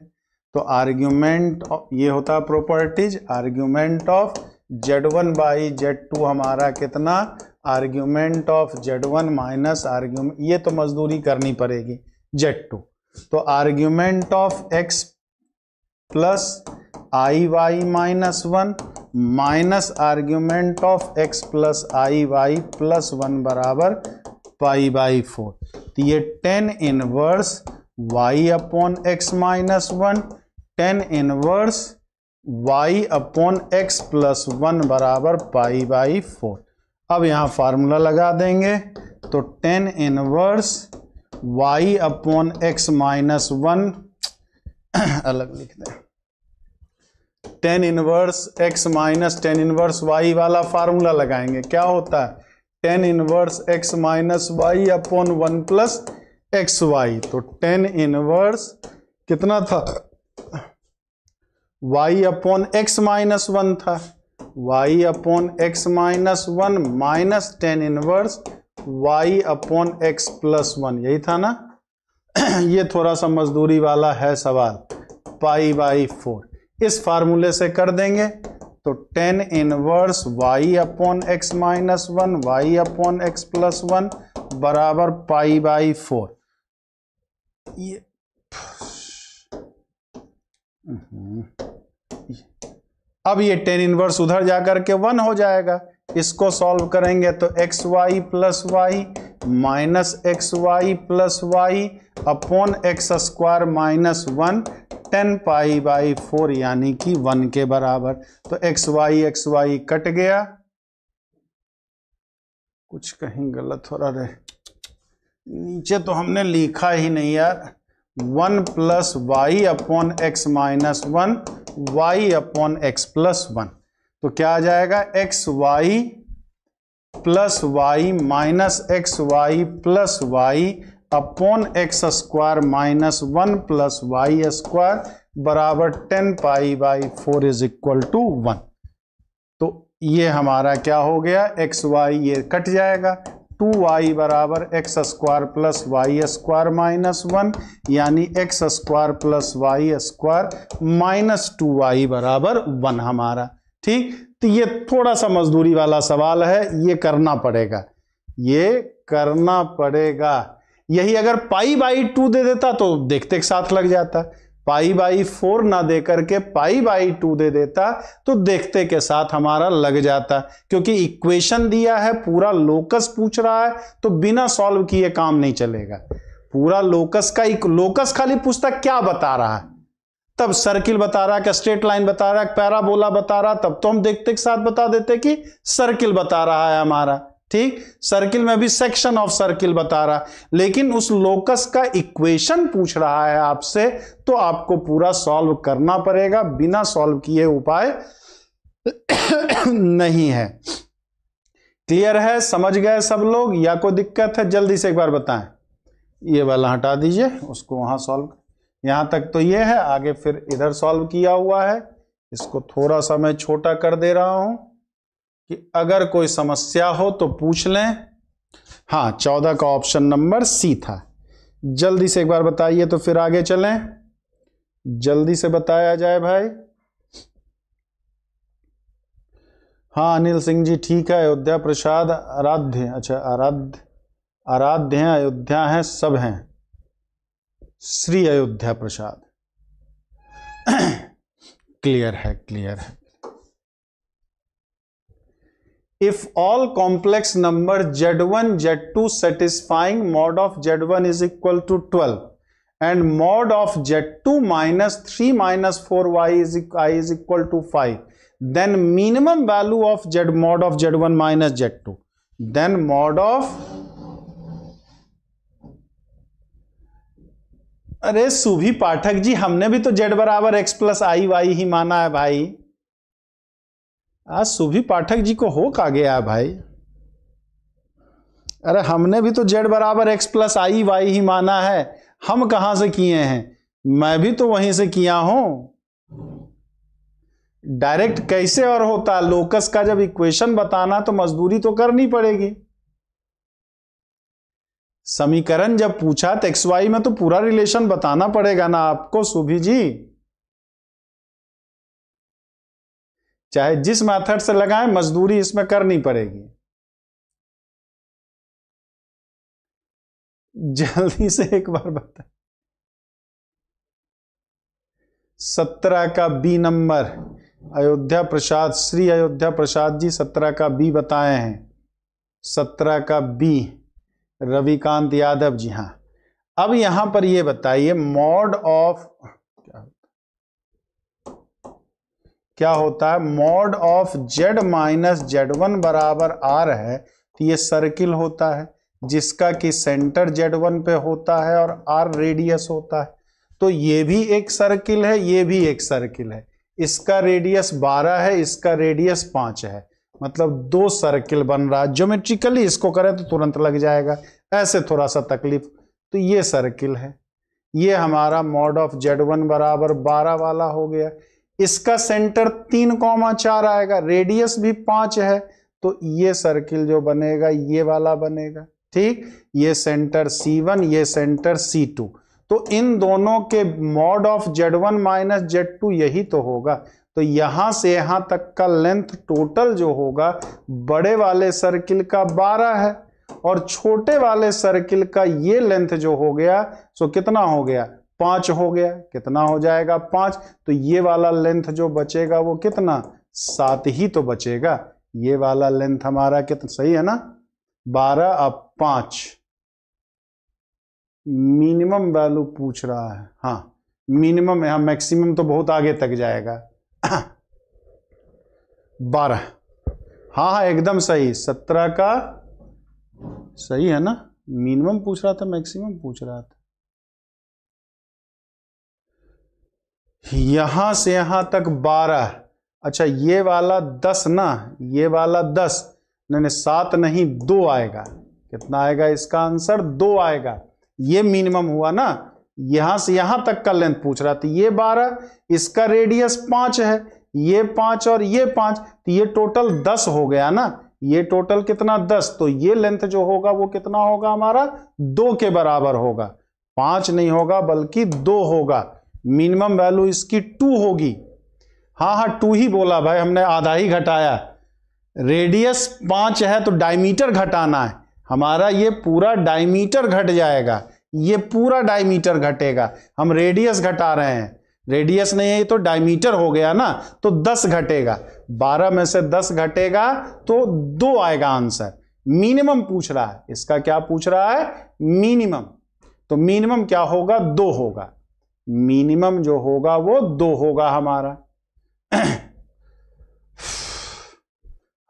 तो आर्ग्यूमेंट ये होता है properties, argument of Z1 by Z2 हमारा कितना, argument of Z1 minus argument, ये तो मजदूरी करनी पड़ेगी Z2, तो argument of X plus i y minus 1 minus argument of X plus i y plus 1 बराबर पाई बाई 4। तो ये 10 inverse y upon x minus 1, 10 inverse y upon x plus 1 बराबर पाई बाई 4। अब यहाँ फार्मूला लगा देंगे, तो 10 inverse y upon x minus 1 अलग लिख दें, 10 inverse x minus 10 inverse y वाला फार्मूला लगाएंगे, क्या होता है 10 inverse x minus y upon 1 plus x y, तो 10 इनवर्स कितना था, y अपॉन x माइनस 1 था, y upon x minus 1 minus 10 inverse y upon x plus 1, यही था ना। ये थोड़ा सा मजदूरी वाला है सवाल, पाई बाई 4, इस फार्मूले से कर देंगे, तो 10 inverse y upon x minus 1 y upon x plus 1 बराबर पाई बाई 4। ये अब ये 10 इनवर्स उधर जाकर के 1 हो जाएगा, इसको सॉल्व करेंगे तो x y plus y minus x y plus y upon x square minus 1 10 pi by 4 यानी कि 1 के बराबर। तो एक्स वाई कट गया, कुछ कहीं गलत हो रहा है, नीचे तो हमने लिखा ही नहीं यार, 1 plus y upon x minus 1 y upon x plus 1, तो क्या आ जाएगा x y plus y minus x y plus y upon x square minus 1 plus y square बराबर 10 pi by 4 is equal to 1। तो ये हमारा क्या हो गया, एक्स वाई ये कट जाएगा, 2y बराबर x square plus y square minus 1 यानी x square plus y square minus 2y बराबर 1 हमारा। ठीक, तो ये थोड़ा सा मजदूरी वाला सवाल है, ये करना पड़ेगा, ये करना पड़ेगा। यही अगर पाई बाई 2 दे देता तो देखते एक साथ लग जाता, पाई बाई 4 ना दे करके पाई बाई 2 दे देता तो देखते के साथ हमारा लग जाता, क्योंकि इक्वेशन दिया है, पूरा लोकस पूछ रहा है, तो बिना सॉल्व किए काम नहीं चलेगा। पूरा लोकस का लोकस खाली पूछता क्या बता रहा है, तब सर्किल बता रहा है, क्या स्ट्रेट लाइन बता रहा है, पैराबोला बता रहा, तब तो हम देखते के साथ बता देते कि सर्किल बता रहा है हमारा। ठीक, सर्किल में भी सेक्शन ऑफ सर्किल बता रहा, लेकिन उस लोकस का इक्वेशन पूछ रहा है आपसे, तो आपको पूरा सॉल्व करना पड़ेगा, बिना सॉल्व किए उपाय नहीं है। क्लियर है, समझ गए सब लोग, या कोई दिक्कत है जल्दी से एक बार बताएं। ये वाला हटा दीजिए, उसको वहां सॉल्व, यहां तक तो ये है, आगे फिर इधर सॉल्व किया हुआ है, इसको थोड़ा सा मैं छोटा कर दे रहा हूं कि अगर कोई समस्या हो तो पूछ लें। हाँ, 14 का ऑप्शन नंबर सी था। जल्दी से एक बार बताइए तो फिर आगे चलें, जल्दी से बताया जाए भाई। हाँ अनिल सिंह जी ठीक है, अयोध्या प्रसाद आराध्य, अच्छा आराध्य हैं, अयोध्या हैं, सब हैं, श्री अयोध्या प्रसाद। क्लियर है, क्लियर है। If all complex number Z1, Z2 satisfying mod of Z1 is equal to 12 and mod of Z2 minus 3 minus 4y is equal to 5, then minimum value of mod of Z1 minus Z2, then mod of, अरे सुभी पाठक जी, हमने भी तो Z बराबर x plus i why he माना है भाई। आज सुभी पाठक जी को हो का गया भाई, अरे हमने भी तो Z बराबर x plus i why he माना है, हम कहां से किए हैं, मैं भी तो वहीं से किया हूं। डायरेक्ट कैसे और होता, लोकस का जब इक्वेशन बताना तो मजदूरी तो करनी पड़ेगी। समीकरण जब पूछा तो एक्स वाई में तो पूरा रिलेशन बताना पड़ेगा ना आपको सुभी जी। चाहे जिस मेथड से लगाएं, मजदूरी इसमें करनी पड़ेगी। जल्दी से एक बार बता। 17 का बी नंबर अयोध्या प्रसाद, श्री अयोध्या प्रसाद जी 17 का बी बताए हैं। 17 का बी रविकांत यादव जी। हाँ, अब यहां पर ये बताइए मॉड ऑफ क्या होता है? मॉड ऑफ जेड माइनस जेड1 बराबर आर है, तो ये सर्किल होता है जिसका कि सेंटर जेड1 पे होता है और आर रेडियस होता है। तो ये भी एक सर्किल है, ये भी एक सर्किल है। इसका रेडियस 12 है, इसका रेडियस 5 है, मतलब दो सर्किल बन रहा है। ज्योमेट्रिकली इसको करें तो तुरंत लग जाएगा, ऐसे थोड़ा सा तकलीफ। तो ये सर्किल है, ये हमारा मॉड ऑफ जेड1 बराबर 12 वाला हो गया। इसका सेंटर 3,4 आएगा, रेडियस भी 5 है, तो ये सर्किल जो बनेगा ये वाला बनेगा। ठीक, ये सेंटर C1, ये सेंटर C2। तो इन दोनों के mod of Z1 minus Z2 यही तो होगा। तो यहां से यहां तक का लेंथ टोटल जो होगा बड़े वाले सर्किल का 12 है और छोटे वाले सर्किल का ये लेंथ जो हो गया सो कितना हो गया? 5 हो गया। कितना हो जाएगा? 5। तो ये वाला लेंथ जो बचेगा वो कितना? 7 ही तो बचेगा। ये वाला लेंथ हमारा कितना? सही है ना? 12 अब 5। मिनिमम वैल्यू पूछ रहा है। हाँ, मिनिमम, यहां मैक्सिमम तो बहुत आगे तक जाएगा। 12। हाँ हाँ एकदम सही। 17 का सही है ना? मिनिमम पूछ रहा था, मैक्सिमम पूछ रहा था। यहां से यहां तक 12। अच्छा, ये वाला 10 ना, ये वाला 10 नहीं, 7 नहीं 2 आएगा। कितना आएगा इसका आंसर? 2 आएगा। ये मिनिमम हुआ ना। यहां से यहां तक का लेंथ पूछ रहा था। ये 12, इसका रेडियस 5 है, ये 5 और ये 5, तो ये टोटल 10 हो गया ना। ये टोटल कितना? 10। तो ये लेंथ जो होगा वो कितना होगा हमारा? 2 के बराबर होगा। 5 नहीं होगा बल्कि 2 होगा। मिनिमम वैल्यू इसकी 2 होगी। हाँ हाँ 2 ही बोला भाई, हमने आधा ही घटाया। रेडियस 5 है तो डायमीटर घटाना है हमारा। ये पूरा डायमीटर घट जाएगा, ये पूरा डायमीटर घटेगा। हम रेडियस घटा रहे हैं, रेडियस नहीं है तो डायमीटर हो गया ना, तो 10 घटेगा। 12 में से 10 घटेगा तो 2 आएगा आंसर। मिनिमम पूछ रहा है, इसका क्या पूछ रहा है? मिनिमम। तो मिनिमम क्या होगा? 2 होगा। मिनिमम जो होगा वो 2 होगा हमारा।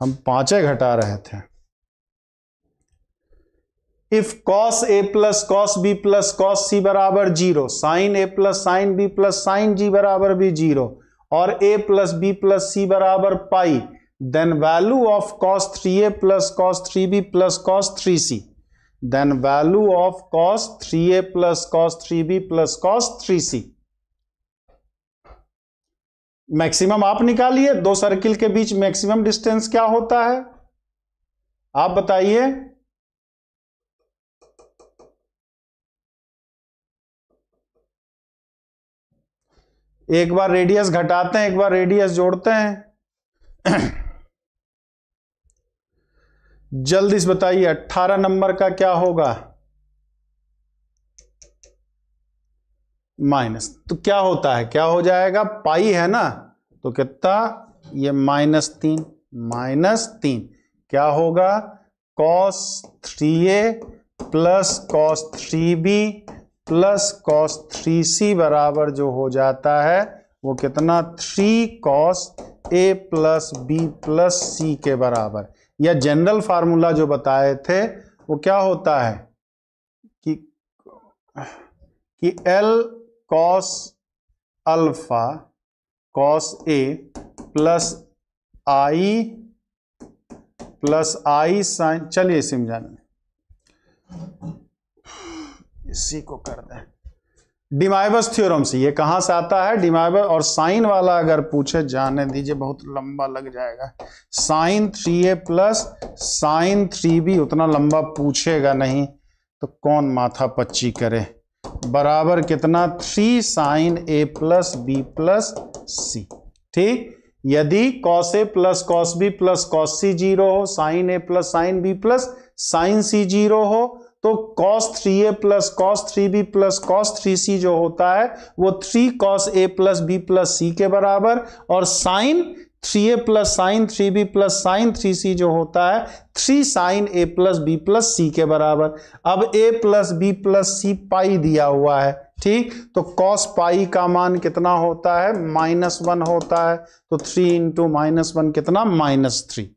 हम 5 घटा रहे थे। If cos A plus cos B plus cos C बराबर 0, sine A plus sine B plus sine G बराबर भी 0 और A plus B plus C बराबर pi, then value of cos 3A plus cos 3B plus cos 3C, then value of cos 3A plus cos 3B plus cos 3C। Maximum आप निकालिए। दो circle के बीच maximum distance क्या होता है आप बताइए? एक बार रेडियस घटाते हैं, एक बार रेडियस जोड़ते हैं। जल्दी से बताइए 18 नंबर का क्या होगा? माइनस। तो क्या होता है? क्या हो जाएगा? पाई है ना, तो कितना? ये -3। -3 क्या होगा? cos 3A plus cos 3B plus cos 3C बराबर जो हो जाता है वो कितना? 3 cos A plus B plus C के बराबर। या जनरल फार्मूला जो बताए थे वो क्या होता है कि L cos alpha cos A plus I sine. चलिए समझाने, इसी को कर दें डिमाइवर्स थ्योरम से। ये कहां से आता है? डिमाइवर। और साइन वाला अगर पूछे, जाने दीजिए बहुत लंबा लग जाएगा। Sign 3A plus sine 3B उतना लंबा पूछेगा नहीं तो कौन माथा पच्ची करे। बराबर कितना? 3 sine A plus B plus C। ठीक, यदि cos A plus cos B plus cos C 0 हो, sine A plus sine B plus sine C 0 हो, तो cos 3a plus cos 3b plus cos 3c जो होता है वो 3 cos a plus b plus c के बराबर, और sin 3a plus sine 3b plus sine 3c जो होता है 3 sin a plus b plus c के बराबर। अब a plus b plus c पाई दिया हुआ है, ठीक, तो cos पाई का मान कितना होता है, -1 होता है, तो 3 इंटू -1 कितना, -3।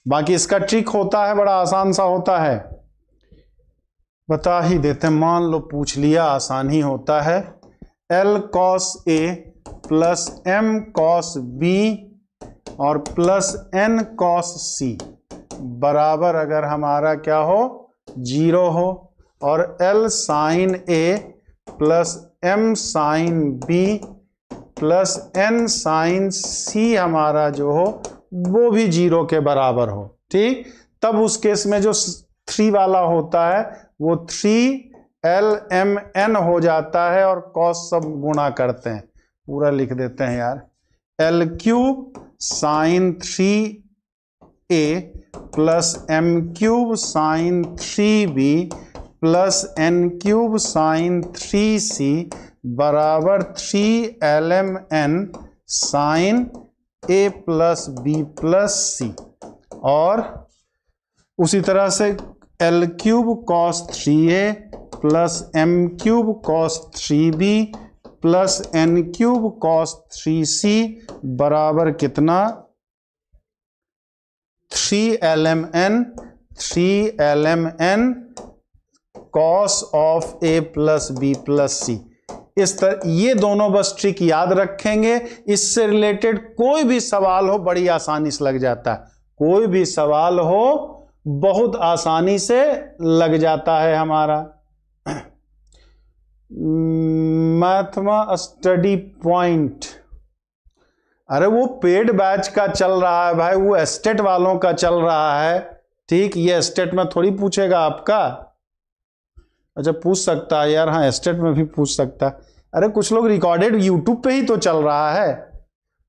बाकी इसका ट्रिक होता है, बड़ा आसान सा होता है, बता ही देते हैं। मान लो पूछ लिया, आसान ही होता है। L cos A plus M cos B और प्लस N cos C बराबर अगर हमारा क्या हो, 0 हो, और L sin A plus M sin B plus N sin C हमारा जो हो वो भी 0 के बराबर हो, ठीक, तब उस केस में जो 3 वाला होता है वो 3LMN हो जाता है, और cos सब गुणा करते हैं, पूरा लिख देते हैं यार, L cube sine 3A plus M cube sine 3B plus N cube sine 3C बराबर 3LMN sine A plus B plus C, और उसी तरह से L cube cos 3A plus M cube cos 3B plus N cube cos 3C बराबर कितना, 3LMN cos of A plus B plus C। इस तरह ये दोनों बस ट्रिक याद रखेंगे, इससे रिलेटेड कोई भी सवाल हो बड़ी आसानी से लग जाता है, कोई भी सवाल हो बहुत आसानी से लग जाता है हमारा। मैथमा स्टडी पॉइंट, अरे वो पेड बैच का चल रहा है भाई, वो एस्टेट वालों का चल रहा है, ठीक, ये एस्टेट में थोड़ी पूछेगा आपका, अच्छा पूछ सकता है यार, हाँ एस्टेट में भी पूछ सकता है। अरे कुछ लोग रिकॉर्डेड यूट्यूब पे ही तो चल रहा है,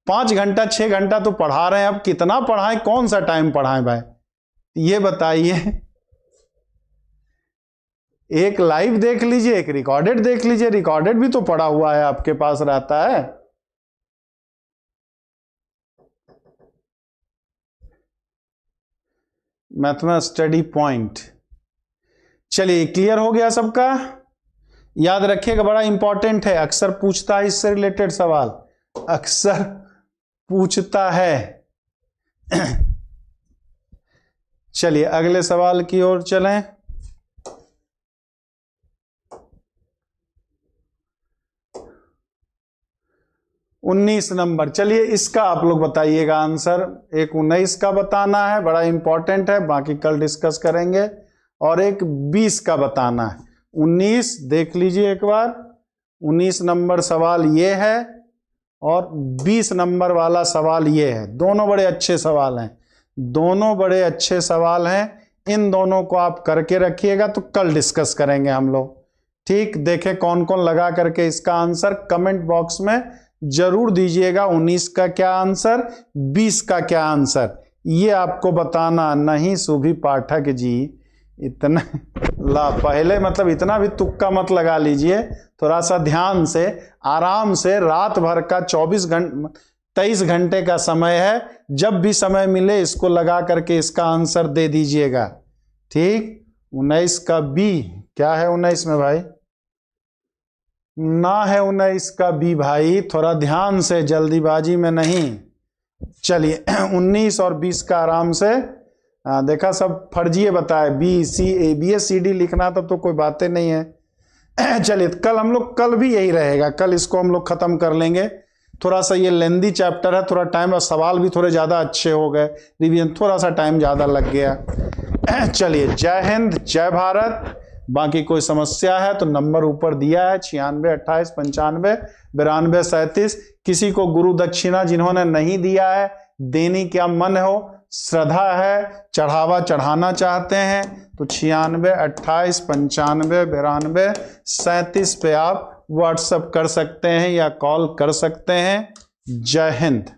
5 घंटा 6 घंटा तो पढ़ा रहे हैं, अब कितना पढ़ाएं, कौन सा टाइम पढ़ाएं भाई, ये बताइए। एक लाइव देख लीजिए, एक रिकॉर्डेड देख लीजिए, रिकॉर्डेड भी तो पड़ा हुआ है आपके पास रहता है। मैथमा स्टडी पॉइंट, चलिए क्लियर हो गया सबका, याद रखिएगा बड़ा इंपॉर्टेंट है, अक्सर पूछता है इससे रिलेटेड सवाल, अक्सर पूछता है। चलिए अगले सवाल की ओर चलें। उन्नीस नंबर, चलिए इसका आप लोग बताइएगा आंसर, एक 19 का बताना है, बड़ा इंपॉर्टेंट है, बाकी कल डिस्कस करेंगे, और एक 20 का बताना है। 19 देख लीजिए एक बार, 19 नंबर सवाल ये है और 20 नंबर वाला सवाल ये है, दोनों बड़े अच्छे सवाल हैं, दोनों बड़े अच्छे सवाल हैं, इन दोनों को आप करके रखिएगा तो कल डिस्कस करेंगे हम लोग, ठीक। देखें कौन कौन लगा करके इसका आंसर कमेंट बॉक्स में जरूर दीजिएगा, 19 का क्या आंसर, 20 का क्या आंसर, ये आपको बताना नहीं। सुभी पाठक जी इतना पहले मतलब इतना भी तुक्का मत लगा लीजिए, थोड़ा सा ध्यान से आराम से, रात भर का 23 घंटे का समय है, जब भी समय मिले इसको लगा करके इसका आंसर दे दीजिएगा, ठीक। 19 का बी क्या है, 19 में भाई ना है, 19 का बी भाई, थोड़ा ध्यान से, जल्दीबाजी में नहीं। चलिए 19 और 20 का आराम से, देखा सब फर्जिए बताए, B C A B S C D लिखना था तो कोई बातें नहीं है। चलिए कल हम लोग, कल भी यही रहेगा, कल इसको हम लोग खत्म कर लेंगे, थोड़ा सा ये लेंदी चैप्टर है, थोड़ा टाइम, और सवाल भी थोड़े ज़्यादा अच्छे हो गए, रिवीजन थोड़ा सा टाइम ज़्यादा लग गया। चलिए जय हिंद जय भारत। बाकी कोई समस्या है तो नंबर ऊपर दिया है 96 28 95 92 37। किसी को गुरु दक्षिणा जिन्होंने नहीं दिया है, देने का मन हो, श्रद्धा है, चढ़ावा चढ़ाना चाहते हैं तो 96 28 95 92 37 पे आप व्हाट्सएप कर सकते हैं या कॉल कर सकते हैं। जय हिंद।